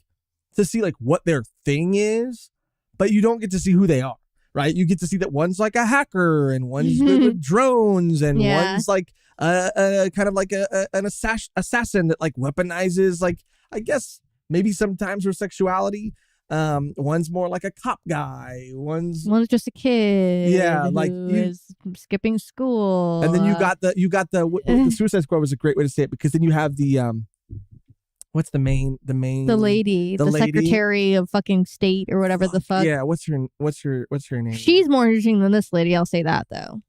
to see like what their thing is, but you don't get to see who they are. Right, you get to see that one's like a hacker, and one's good with drones, and one's like kind of like an assassin that like weaponizes, like I guess maybe sometimes her sexuality. One's more like a cop guy. One's just a kid. Yeah, like is skipping school. And then you got the Suicide Squad was a great way to say it, because then you have the what's the lady, the secretary of fucking state or whatever the fuck. Yeah, what's her name? She's more interesting than this lady, I'll say that though.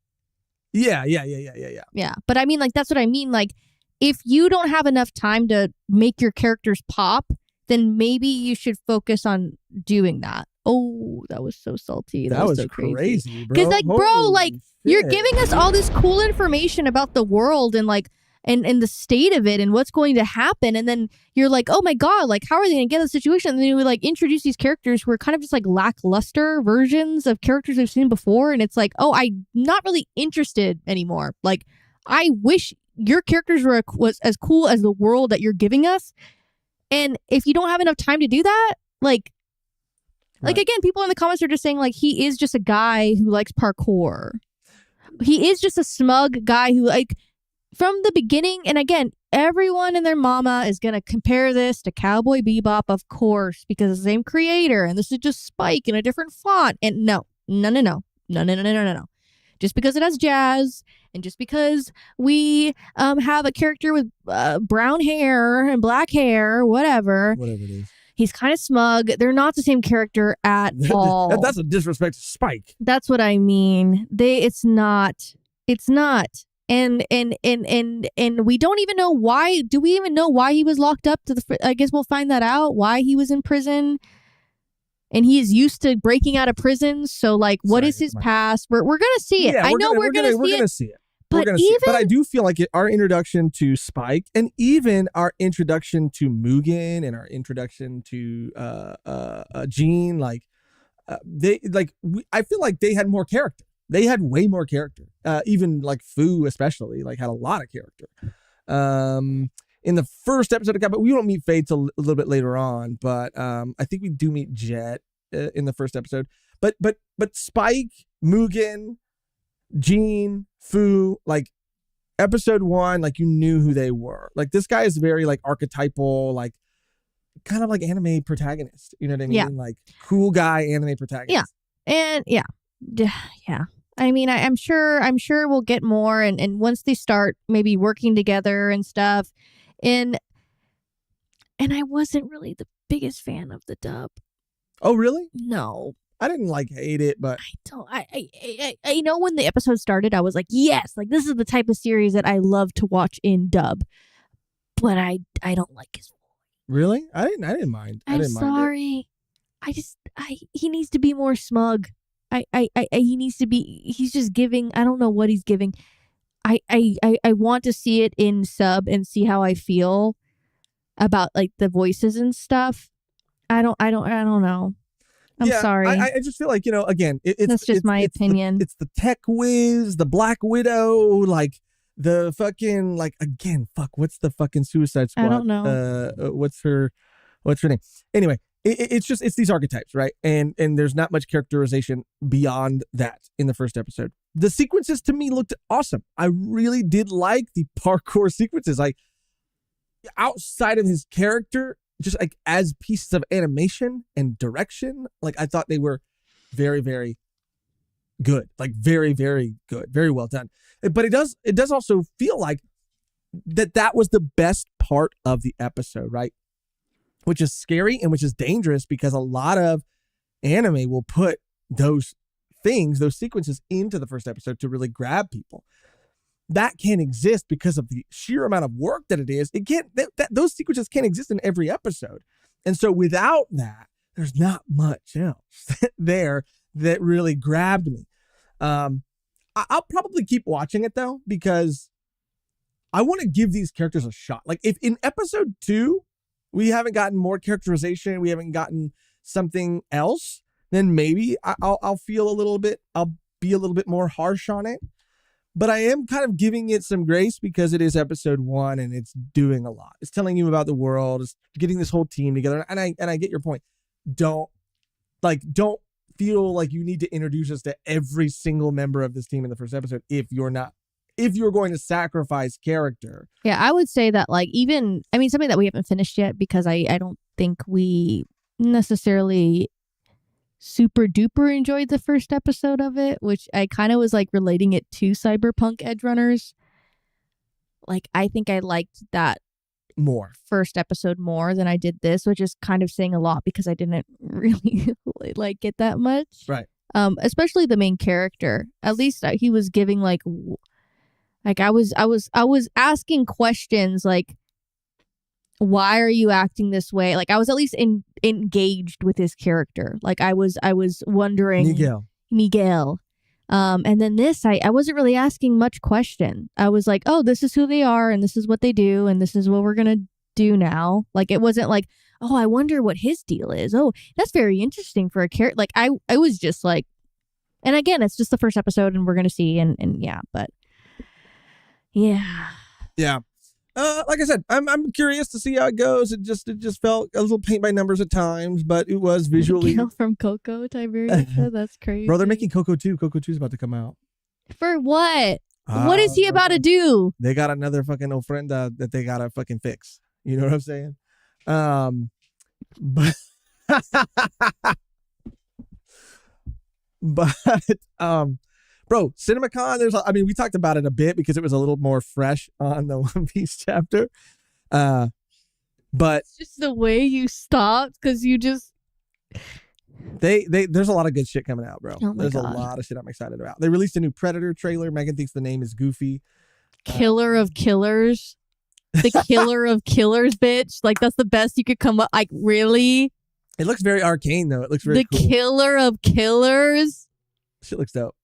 Yeah. Yeah, but I mean, like that's what I mean. Like, if you don't have enough time to make your characters pop, then maybe you should focus on doing that. Oh, that was so salty. That was so crazy, bro. Because like, bro, like you're giving us all this cool information about the world and like. And the state of it and what's going to happen. And then you're like, oh my God, like, how are they going to get in the situation? And then you would like introduce these characters who are kind of just like lackluster versions of characters we've seen before. And it's like, oh, I'm not really interested anymore. Like, I wish your characters was as cool as the world that you're giving us. And if you don't have enough time to do that, like again, people in the comments are just saying like, he is just a guy who likes parkour. He is just a smug guy who like, from the beginning, and again, everyone and their mama is going to compare this to Cowboy Bebop, of course, because it's the same creator, and this is just Spike in a different font. And no. Just because it has jazz, and just because we have a character with brown hair and black hair, whatever it is, he's kind of smug. They're not the same character at all. That's a disrespect to Spike. That's what I mean. It's not. And we don't even know why. Do we even know why he was locked up? I guess we'll find that out. Why he was in prison, and he is used to breaking out of prison. So, like, what is his past? We're gonna see it. Yeah, I know we're gonna see it. But I do feel like our introduction to Spike, and even our introduction to Mugen, and our introduction to Jean, like I feel like they had more character. They had way more character. Even like Fu, especially, like had a lot of character. In the first episode, but we don't meet Faye till a little bit later on. But I think we do meet Jet in the first episode. But Spike, Mugen, Jean, Fu, like episode 1, like you knew who they were. Like this guy is very like archetypal, like kind of like anime protagonist. You know what I mean? Yeah. Like cool guy anime protagonist. Yeah, and yeah. I mean, I'm sure we'll get more, and once they start maybe working together and stuff, and I wasn't really the biggest fan of the dub. Oh, really? No, I didn't like hate it, but I don't. I know when the episode started, I was like, yes, like this is the type of series that I love to watch in dub, but I don't like his voice. Really? I didn't mind. I'm sorry. He needs to be more smug. He needs to be. He's just giving. I don't know what he's giving. I want to see it in sub and see how I feel about like the voices and stuff. I don't know. I'm sorry. I just feel like, again, that's just my opinion. It's the Tech Wiz, the Black Widow, like the fucking, like, again, fuck, what's the fucking Suicide Squad? I don't know. What's her what's her name? Anyway, it's these archetypes, right? And there's not much characterization beyond that in the first episode. The sequences to me looked awesome. I really did like the parkour sequences. Like outside of his character, just like as pieces of animation and direction, like I thought they were very, very good. Like very, very good. Very well done. But it does also feel like that was the best part of the episode, right? Which is scary and which is dangerous because a lot of anime will put those sequences into the first episode to really grab people. That can't exist because of the sheer amount of work that it is. It can't, those sequences can't exist in every episode. And so without that, there's not much else there that really grabbed me. I'll probably keep watching it though, because I want to give these characters a shot. Like if in episode 2, we haven't gotten more characterization, we haven't gotten something else, then maybe I'll feel I'll be a little bit more harsh on it. But I am kind of giving it some grace because it is episode 1 and it's doing a lot. It's telling you about the world. It's getting this whole team together. And I get your point. Don't feel like you need to introduce us to every single member of this team in the first episode if you're going to sacrifice character. Yeah, I would say that something that we haven't finished yet because I don't think we necessarily super duper enjoyed the first episode of it, which I kind of was like relating it to Cyberpunk Edgerunners. Like, I think I liked that more first episode more than I did this, which is kind of saying a lot because I didn't really like it that much. Right. Especially the main character. At least he was giving I was asking questions like, why are you acting this way? Like I was at least engaged with his character. Like I was wondering Miguel. And then this, I wasn't really asking much question. I was like, oh, this is who they are and this is what they do and this is what we're gonna do now. Like it wasn't like, oh, I wonder what his deal is. Oh, that's very interesting for a character. Like I was just like, and again, it's just the first episode and we're gonna see and yeah, but yeah. Yeah. Like I said, I'm curious to see how it goes. It just felt a little paint by numbers at times, but it was visually from Coco, Tiberius. That's crazy. Bro, they're making Coco 2. Coco 2 is about to come out. For what? What is he about to do? They got another fucking ofrenda that they gotta fucking fix. You know what I'm saying? But bro, CinemaCon, we talked about it a bit because it was a little more fresh on the One Piece chapter. But it's just the way you stopped because you just there's a lot of good shit coming out, bro. Oh my there's God. A lot of shit I'm excited about. They released a new Predator trailer. Megan thinks the name is goofy. Killer of killers. The killer of killers, bitch. Like that's the best you could come up. Like really? It looks very arcane though. It looks very cool. Killer of killers. Shit looks dope.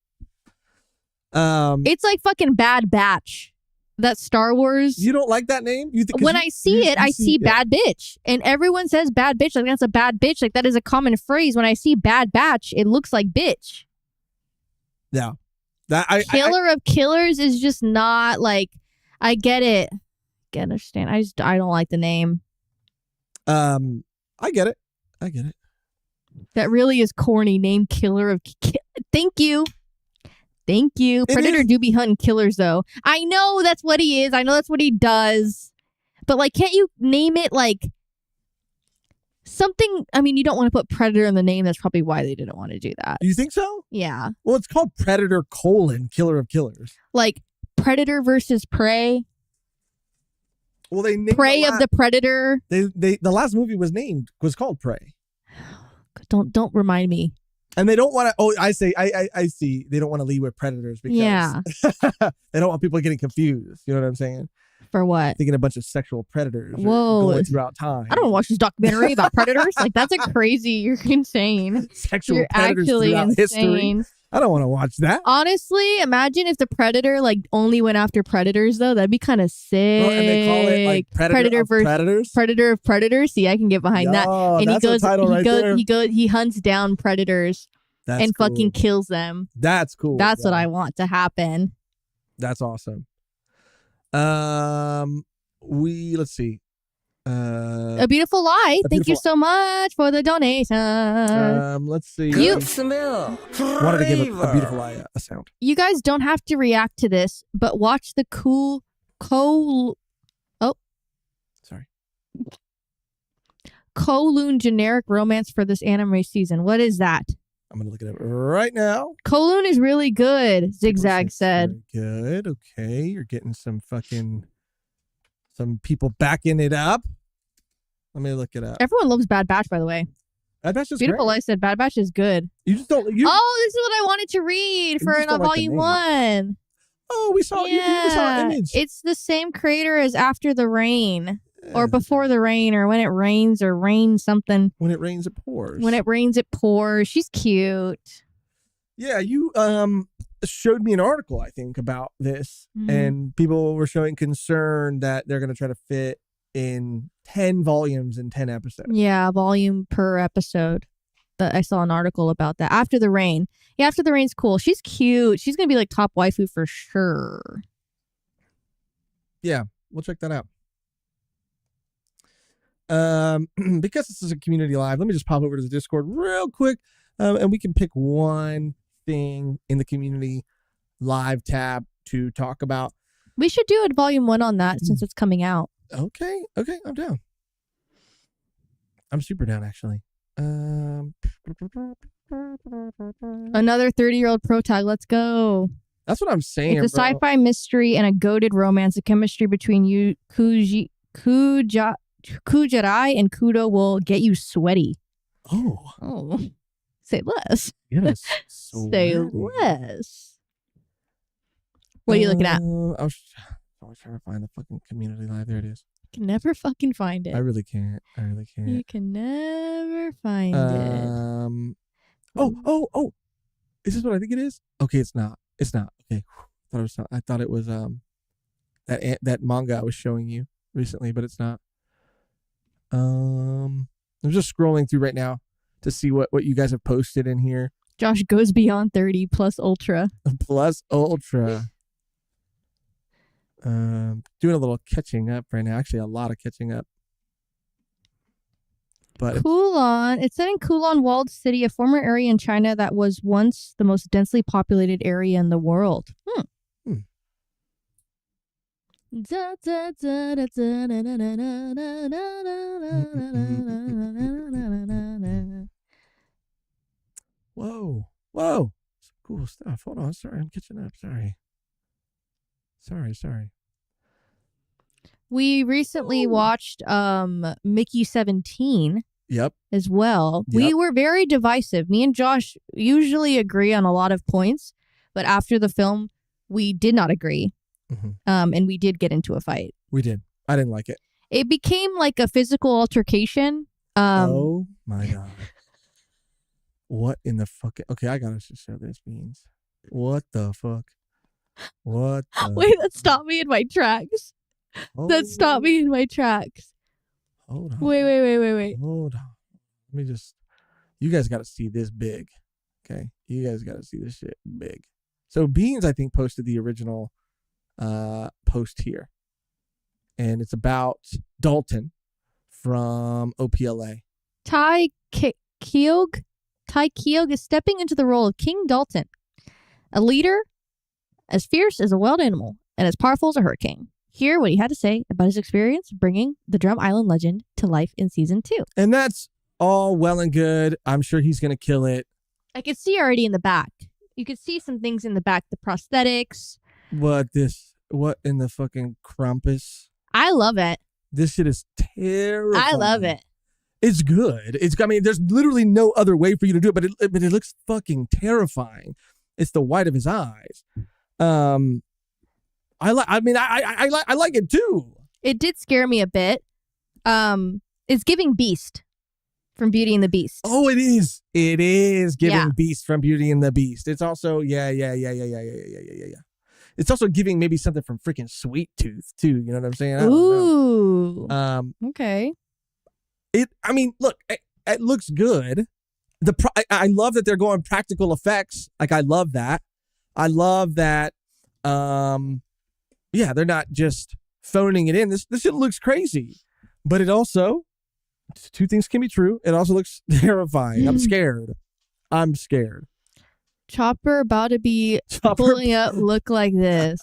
It's like fucking Bad Batch. That Star Wars. You don't like that name? When I see it, I see bad bitch. And everyone says bad bitch. Like that's a bad bitch. Like that is a common phrase. When I see Bad Batch, it looks like bitch. Yeah. Killer of killers is just not like, I get it. I understand. I don't like the name. I get it. That really is corny. Name Killer of Thank you. Predator do be hunting killers though. I know that's what he is. I know that's what he does. But like, can't you name it like something? I mean, you don't want to put Predator in the name. That's probably why they didn't want to do that. You think so? Yeah. Well, it's called Predator: Killer of Killers. Like Predator versus Prey. Well, they named Prey of the Predator. The last movie was called Prey. Don't remind me. And they don't want to. Oh, I see. They don't want to lead with predators because they don't want people getting confused. You know what I'm saying? For what? Thinking a bunch of sexual predators going throughout time. I don't want to watch this documentary about predators. Like that's a crazy. You're insane. Sexual predators throughout history. I don't want to watch that. Honestly, imagine if the Predator like only went after predators though. That'd be kind of sick. Well, and they call it like Predator of Predators. Predator of Predators. See, I can get behind that. And he hunts down predators and fucking kills them. That's cool. That's what I want to happen. That's awesome. Let's see. A Beautiful Lie. Thank you so much for the donation. Let's see. Good smell. Wanted to give a Beautiful Lie a sound. You guys don't have to react to this, but watch the Kowloon generic romance for this anime season. What is that? I'm gonna look it up right now. Kowloon is really good, Zigzag said. Very good. Okay, you're getting some people backing it up. Let me look it up. Everyone loves Bad Batch, by the way. Bad Batch is Beautiful great. Lie said Bad Batch is good. You just don't. Oh, this is what I wanted to read for volume 1. Oh, we saw. Yeah. You saw an image. It's the same creator as After the Rain. Or Before the Rain, or When It Rains, or Rain something. When it rains, it pours. When it rains, it pours. She's cute. Yeah, you showed me an article, I think, about this, and people were showing concern that they're going to try to fit in 10 volumes in 10 episodes. Yeah, volume per episode. But I saw an article about that. After the Rain. Yeah, After the Rain's cool. She's cute. She's going to be like top waifu for sure. Yeah, we'll check that out. Because this is a community live, let me just pop over to the Discord real quick, and we can pick one thing in the community live tab to talk about. We should do a volume 1 on that since it's coming out. Okay, I'm down. I'm super down, actually. Another 30-year-old pro tag. Let's go. That's what I'm saying. It's a sci-fi mystery and a goated romance. The chemistry between Kujarai and Kudo will get you sweaty. Oh. Say less. Yes. Say less. What are you looking at? I was trying to find the fucking community live. There it is. You can never fucking find it. I really can't. You can never find it. Oh. Is this what I think it is? Okay, it's not. Okay. I thought it was that manga I was showing you recently, but it's not. I'm just scrolling through right now to see what you guys have posted in here. Josh goes beyond 30 plus ultra. Plus ultra. Doing a little catching up right now. Actually, a lot of catching up. But Kulon. It's set in Kulon Walled City, a former area in China that was once the most densely populated area in the world. Whoa. Some cool stuff. Hold on. Sorry, I'm catching up. Sorry. We recently watched Mickey 17. Yep. As well. Yep. We were very divisive. Me and Josh usually agree on a lot of points, but after the film, we did not agree. And we did get into a fight. We did. I didn't like it. It became like a physical altercation. Oh my God. What in the fuck? Okay, I gotta show this beans. What the fuck? Wait, that stopped me in my tracks. Hold That stopped me in my tracks. Hold on. Wait. Hold on. Let me just. You guys got to see this big. Okay, you guys got to see this shit big. So Beans, I think, posted the original post here, and it's about Dalton from OPLA. Tai Kyog is stepping into the role of King Dalton, a leader as fierce as a wild animal and as powerful as a hurricane. Hear what he had to say about his experience bringing the Drum Island legend to life in season 2. And that's all well and good. I'm sure he's going to kill it. I could see already in the back. You could see some things in the back, the prosthetics. What in the fucking crumpus? I love it. This shit is terrible. I love it. It's good. There's literally no other way for you to do it, but it looks fucking terrifying. It's the white of his eyes. I like it too. It did scare me a bit. It's giving Beast from Beauty and the Beast. Oh, it is. It is giving Beast from Beauty and the Beast. It's also yeah. It's also giving maybe something from freaking Sweet Tooth too. You know what I'm saying? Ooh. Okay. Look, it looks good. I love that they're going practical effects. Like, I love that. I love that. They're not just phoning it in. This shit looks crazy. But it also, two things can be true. It also looks terrifying. I'm scared. Chopper about to be pulling up look like this.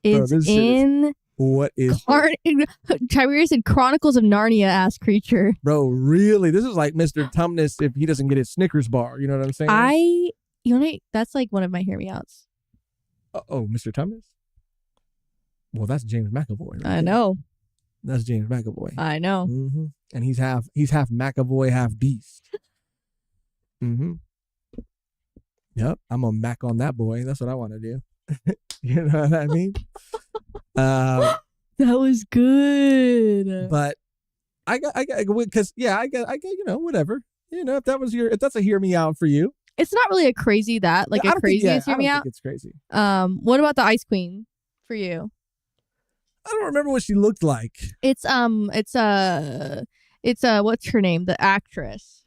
It's Bro, this in what is Tiberius said Chronicles of Narnia ass creature. Bro, really? This is like Mr. Tumnus if he doesn't get his Snickers bar. You know what I'm saying? That's like one of my hear me outs. Mr. Tumnus? Well, that's James McAvoy. Right I know. That's James McAvoy. I know. Mm-hmm. And he's half McAvoy, half beast. Mm-hmm. Yep, I'm gonna Mac on that boy. That's what I want to do. You know what I mean? That was good. But I got because whatever. If that's a hear me out for you. It's not really a crazy that like a crazy hear me out. It's crazy. What about the Ice Queen for you? I don't remember what she looked like. It's what's her name? The actress.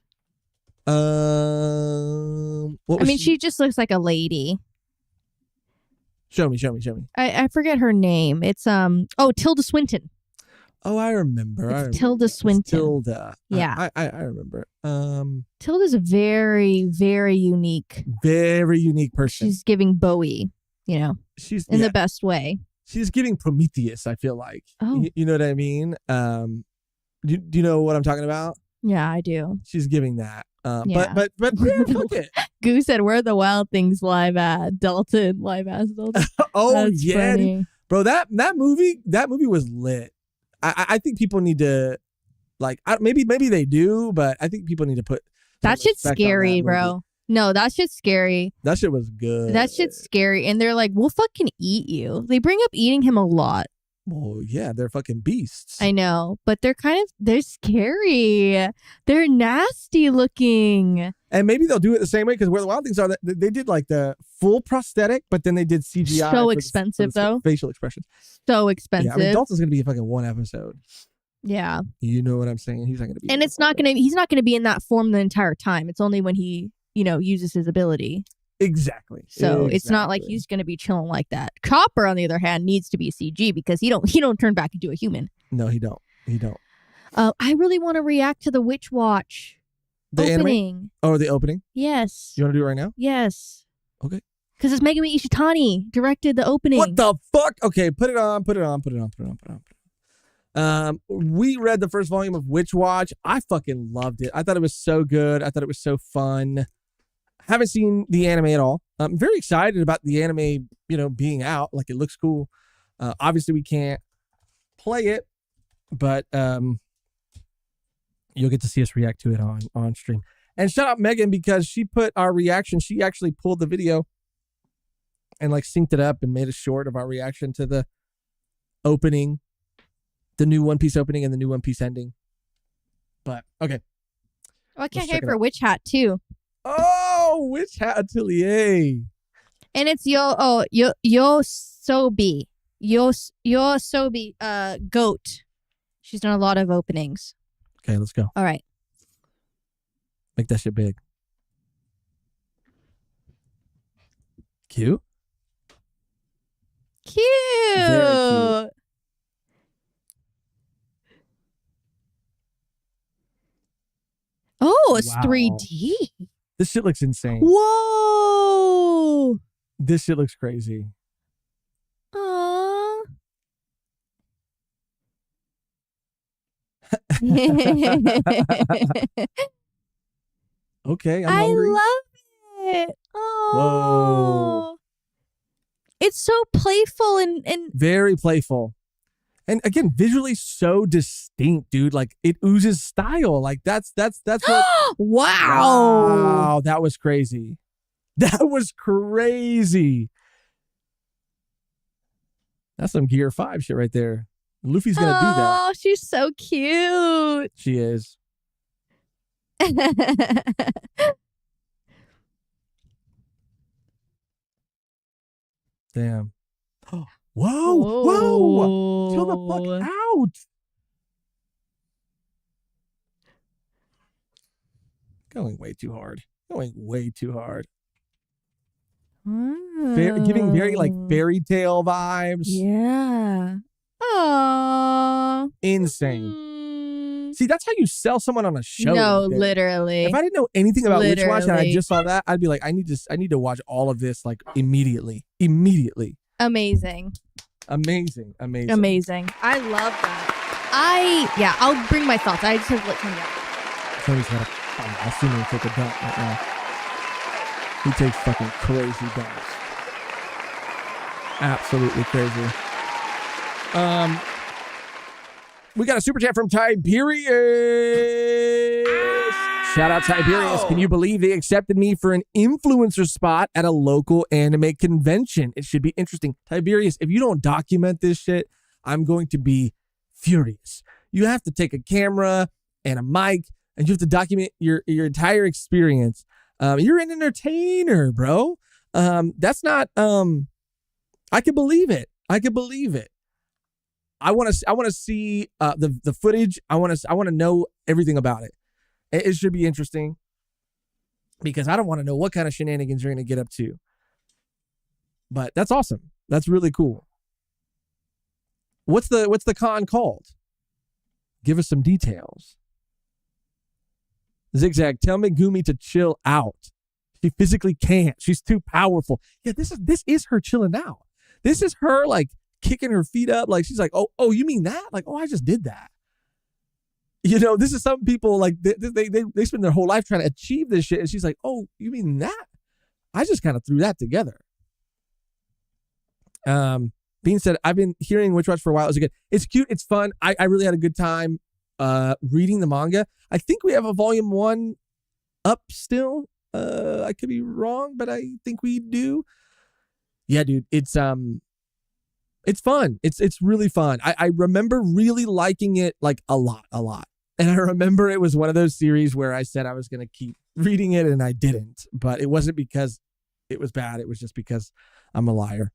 She just looks like a lady. Show me. I forget her name. It's Tilda Swinton. Oh, I remember. Tilda Swinton. Tilda. Yeah. I remember. Tilda's a very, very unique. Very unique person. She's giving Bowie, she's in the best way. She's giving Prometheus, I feel like. Oh. You know what I mean? Do you know what I'm talking about? Yeah, I do. She's giving that. Yeah. But yeah, fuck it. Goose said, "Where are the Wild Things live at Delta live ass Delta?" Oh, that's yeah, funny. Bro. That movie was lit. I think people need to maybe they do, but I think people need to put that shit's scary, bro. No, that shit's scary. That shit was good. That shit's scary, and they're like, "We'll fucking eat you." They bring up eating him a lot. Well, yeah, they're fucking beasts. I know, but they're scary. They're nasty looking. And maybe they'll do it the same way because Where the Wild Things Are, they did like the full prosthetic, but then they did CGI. So expensive, though. Facial expressions. So expensive. Yeah, Dalton's going to be fucking one episode. Yeah. You know what I'm saying? He's not going to be. And he's not going to be in that form the entire time. It's only when he, uses his ability. Exactly. So it's not like he's going to be chilling like that. Chopper, on the other hand, needs to be CG because he don't turn back into a human. No, he don't. I really want to react to the Witch Watch opening. Anime? Oh, the opening? Yes. You want to do it right now? Yes. Okay. Because it's Megami Ishitani directed the opening. What the fuck? Okay, put it on. We read the first volume of Witch Watch. I fucking loved it. I thought it was so good. I thought it was so fun. Haven't seen the anime at all. I'm very excited about the anime, being out. Like, it looks cool. Obviously, we can't play it, but you'll get to see us react to it on stream. And shout out Megan because she put our reaction. She actually pulled the video and synced it up and made a short of our reaction to the opening, the new One Piece opening and the new One Piece ending. But okay. Oh, I can't hear for Witch Hat too. Oh, Witch Hat Atelier. And it's Yosobi Goat. She's done a lot of openings. Okay, let's go. All right. Make that shit big. Cute. Cute. Very cute. Oh, it's Wow. 3D. This shit looks insane. Whoa. This shit looks crazy. Aww. Okay, I'm I hungry. love it. Oh. Whoa. It's so playful and Very playful. And again, visually so distinct, dude. Like, it oozes style. Like, that's what. Wow. That was crazy. That was crazy. That's some Gear 5 shit right there. Luffy's gonna do that. Oh, she's so cute. She is. Damn. Whoa. Chill the fuck out. Going way too hard. Giving very fairy tale vibes. Yeah. Aww. Insane. See, that's how you sell someone on a show. No, right there. literally. If I didn't know anything about Witch Watch and I Literally. just saw that, I'd be like, I need to watch all of this like immediately. Amazing. I love that. I'll bring my thoughts. I just have to let Tony out. Tony's got I'll see him take a dump right now. He takes fucking crazy dumps. Absolutely crazy. We got a super chat from Tiberius. Shout out Tiberius. Can you believe they accepted me for an influencer spot at a local anime convention? It should be interesting. Tiberius, if you don't document this shit, I'm going to be furious. You have to take a camera and a mic and you have to document your entire experience. You're an entertainer, bro. That's not I can believe it. I want to see the footage. I want to know everything about it. It should be interesting because I don't want to know what kind of shenanigans you're going to get up to. But that's awesome. That's really cool. What's the con called? Give us some details. Zigzag, tell Megumi to chill out. She physically can't. She's too powerful. Yeah, this is her chilling out. This is her like kicking her feet up. Like she's like, oh, you mean that? Like, oh, I just did that. You know, this is some people like they spend their whole life trying to achieve this shit. And she's like, oh, you mean that? I just kind of threw that together. Bean said, I've been hearing Witch Watch for a while. It's cute. It's fun. I really had a good time reading the manga. I think we have a volume 1 up still. I could be wrong, but I think we do. Yeah, dude. It's fun. It's really fun. I remember really liking it like a lot. And I remember it was one of those series where I said I was going to keep reading it and I didn't, but it wasn't because it was bad. It was just because I'm a liar.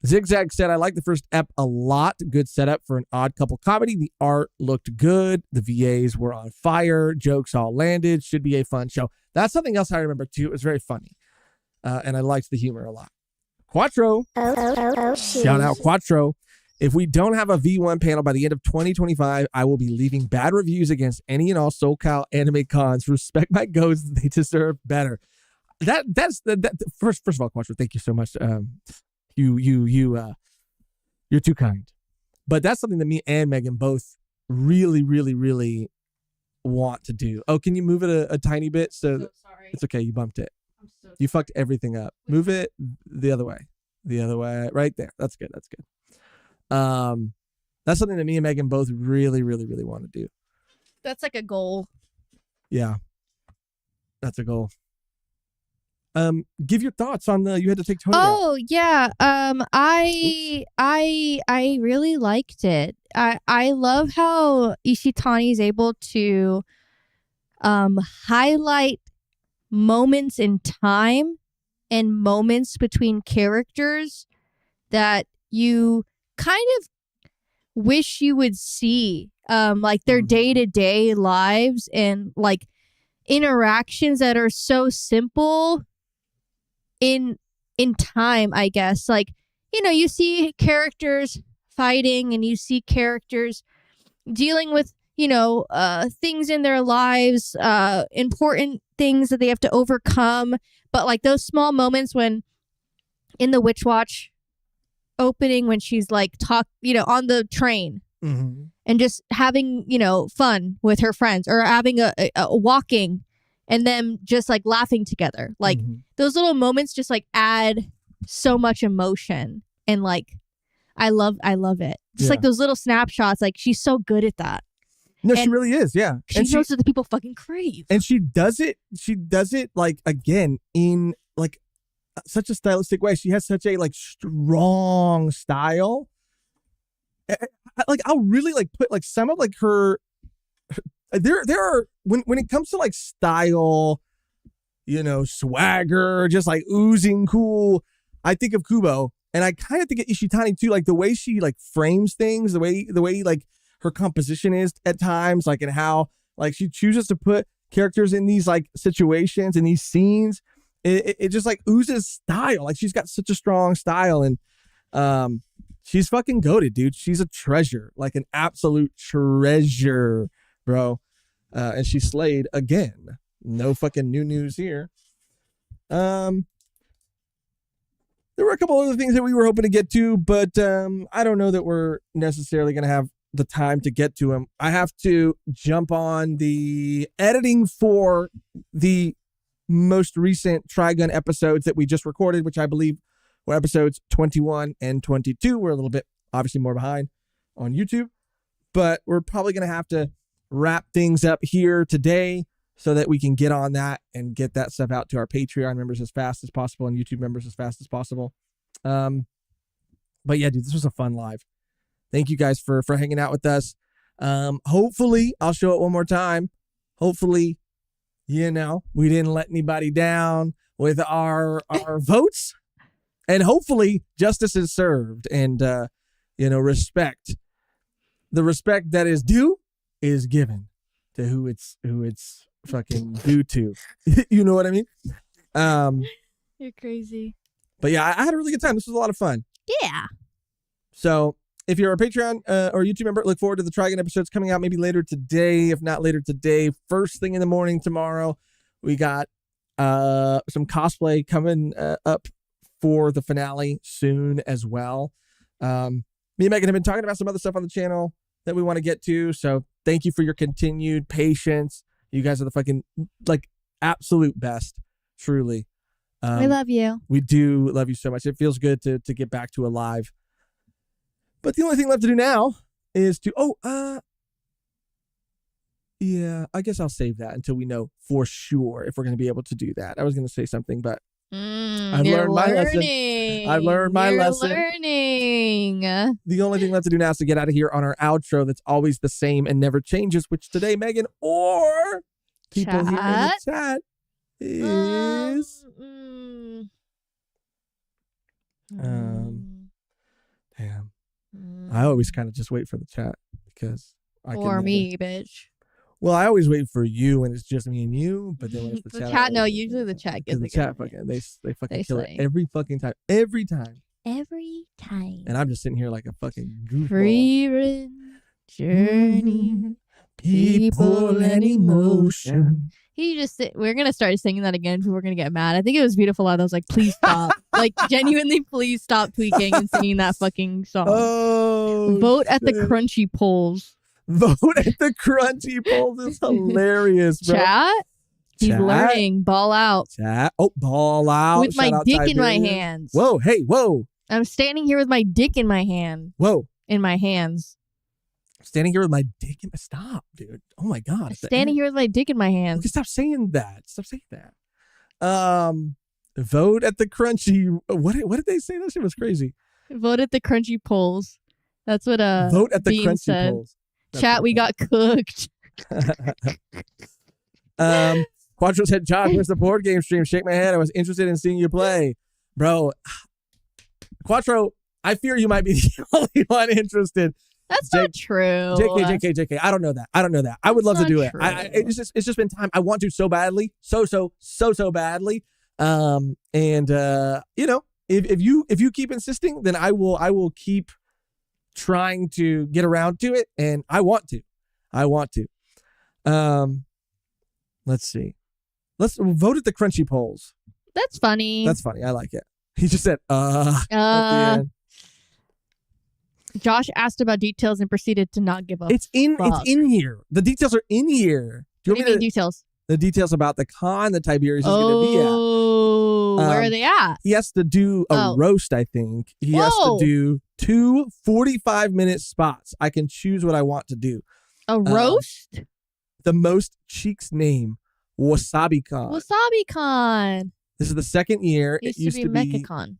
Zigzag said, I like the first ep a lot. Good setup for an odd couple comedy. The art looked good. The VAs were on fire. Jokes all landed. Should be a fun show. That's something else I remember too. It was very funny. And I liked the humor a lot. Quattro. Shout out Quattro. If we don't have a V1 panel by the end of 2025, I will be leaving bad reviews against any and all SoCal anime cons. Respect my goats. They deserve better. That's first of all, Quattro, thank you so much. You're too kind. But that's something that me and Megan both really, really, really want to do. Oh, can you move it a tiny bit? So sorry. It's okay. You bumped it. You fucked everything up. Move it the other way. Right there. That's good. That's something that me and Megan both really, really, really want to do. That's like a goal. Yeah. That's a goal. Give your thoughts on you had to take Tony out. Oh yeah. I really liked it. I love how Ishitani is able to highlight moments in time and moments between characters that you kind of wish you would see, like their day-to-day lives and like interactions that are so simple in time, I guess. Like, you know, you see characters fighting and you see characters dealing with, you know, things in their lives, important things that they have to overcome. But like those small moments when in the Witch Watch opening, when she's like on the train and just having, you know, fun with her friends or having a walking and them just like laughing together. Like those little moments just like add so much emotion. And like, I love it. Just like those little snapshots. Like she's so good at that. No, she really is. Yeah. She knows that the people fucking crave. And she does it like, again, in like such a stylistic way. She has such a like strong style. Like I'll really like put like some of like her, there are, when it comes to like style, you know, swagger, just like oozing cool, I think of Kubo. And I kind of think of Ishitani too, like the way she like frames things, the way like her composition is at times, like, and how like she chooses to put characters in these like situations and these scenes. It just like oozes style. Like she's got such a strong style, and She's fucking goated, dude. She's a treasure, like an absolute treasure, bro. And she slayed again. No fucking new news here. There were a couple other things that we were hoping to get to, but I don't know that we're necessarily going to have the time to get to them. I have to jump on the editing for the most recent Trigun episodes that we just recorded, which I believe were episodes 21 and 22. We're a little bit obviously more behind on YouTube, but we're probably going to have to wrap things up here today so that we can get on that and get that stuff out to our Patreon members as fast as possible and YouTube members as fast as possible. But yeah, dude, this was a fun live. Thank you guys for hanging out with us. Hopefully, I'll show it one more time. Hopefully, we didn't let anybody down with our votes. And hopefully, justice is served and, respect. The respect that is due is given to who it's fucking due to. You know what I mean? You're crazy. But yeah, I had a really good time. This was a lot of fun. Yeah. So if you're a Patreon or YouTube member, look forward to the Trigun episodes coming out maybe later today. If not later today, first thing in the morning tomorrow, we got some cosplay coming up for the finale soon as well. Me and Megan have been talking about some other stuff on the channel that we want to get to. So thank you for your continued patience. You guys are the fucking absolute best. Truly. We love you. We do love you so much. It feels good to get back to a live. But the only thing left to do now is to, yeah, I guess I'll save that until we know for sure if we're going to be able to do that. I was going to say something, but I've learned my lesson. I've learned my lesson. Learning. The only thing left to do now is to get out of here on our outro that's always the same and never changes, which today, Megan, or people here in the chat is... Damn. I always kind of just wait for the chat because I can never... me, bitch. Well, I always wait for you when it's just me and you, but then when it's the chat, no, usually the chat gets the chat fucking they fucking kill it every fucking time, every time. And I'm just sitting here like a fucking goofball. Free run journey, people and emotion. We're gonna start singing that again. People are gonna get mad. I think it was beautiful. I was like, please stop. Like genuinely, please stop tweaking and singing that fucking song. Oh, vote at the Crunchy polls. Vote at the Crunchy polls is hilarious, bro. Chat. He's learning. Ball out. Chat. Oh, ball out. With my dick in my hands. Whoa, hey, whoa. I'm standing here with my dick in my hand. Whoa. In my hands. Standing here with my dick in my... Stop, dude. Oh my God. Standing here with my dick in my hands. Okay, stop saying that. Stop saying that. Vote at the Crunchy... What did they say? That shit was crazy. Vote at the Crunchy polls. That's what Vote at the Bean Crunchy said. polls. That's Chat, we got cooked. Quattro said, Josh, where's the board game stream? Shake my head. I was interested in seeing you play. Bro, Quattro, I fear you might be the only one interested. That's not true. JK. I don't know that. I would love to do it. It's just been time. I want to so badly. So badly. If you keep insisting, then I will keep trying to get around to it, and I want to. Let's see. Let's vote at the Crunchy polls. That's funny. I like it. He just said, at the end. Josh asked about details and proceeded to not give up. It's in here. The details are in here. Do you mean details? The details about the con that Tiberius is going to be at. Where are they at? He has to do a roast, I think. He has to do 2 45-minute spots. I can choose what I want to do. A roast? The most cheeks name, Wasabi Con. Wasabi Con. This is the second year. It used to be Mechacon.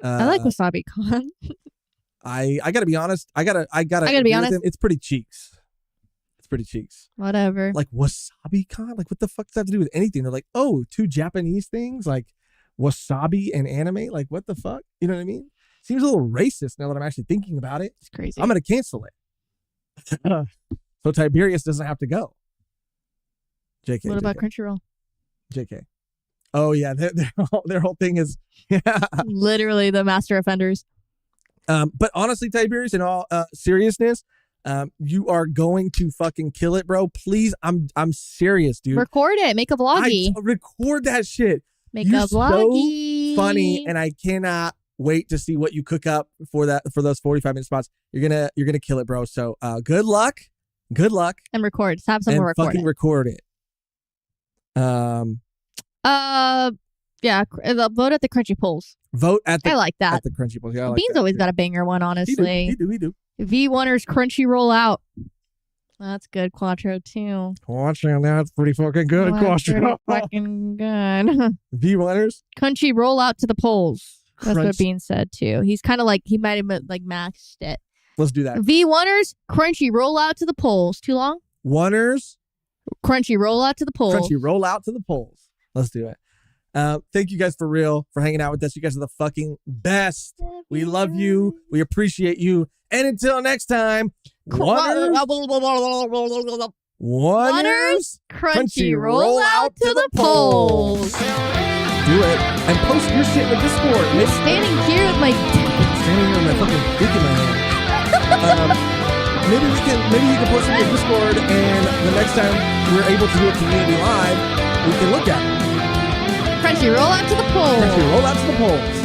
I like Wasabi Con. I gotta be honest. I gotta be honest. It's pretty cheeks. Whatever. Like Wasabi Con? Like what the fuck does that have to do with anything? They're like, oh, 2 Japanese things? Like wasabi and anime? Like what the fuck? You know what I mean? Seems a little racist now that I'm actually thinking about it. It's crazy. I'm gonna cancel it. So Tiberius doesn't have to go. JK. What about Crunchyroll? JK. Oh yeah, their whole thing is literally the master offenders. But honestly, Tiberius, in all seriousness, you are going to fucking kill it, bro. Please, I'm serious, dude. Record it. Make a vloggy. Record that shit. Make a vloggy. So funny, and I cannot wait to see what you cook up for those 45-minute spots. You're gonna kill it, bro. So good luck, and record. Just have someone record fucking it. record it. Yeah. Vote at the Crunchy polls. Vote at the. I like that. At the Crunchy polls. Yeah, I like Bean's that, always too. got a banger one, honestly. He do. V1ers Crunchyroll out. That's good, Quattro too. Quattro, that's pretty fucking good, Quattro. Fucking good. V1ers. Crunchy roll out to the polls. That's Crunch. what Bean said too. He's kind of like he might have like maxed it. Let's do that. V1ers Crunchy roll out to the polls. Too long? Oneers. Crunchy roll out to the polls. Crunchy roll out to the polls. Let's do it. Thank you guys for hanging out with us. You guys are the fucking best. We love you. We appreciate you. And until next time, Oneers, Crunchy roll out to the polls. Do it. And post your shit in the Discord. I'm standing here with my fucking dick in my hand. Maybe you can post it in the Discord, and the next time we're able to do a community live, we can look at it. Crunchy roll out to the polls. Crunchy roll out to the polls.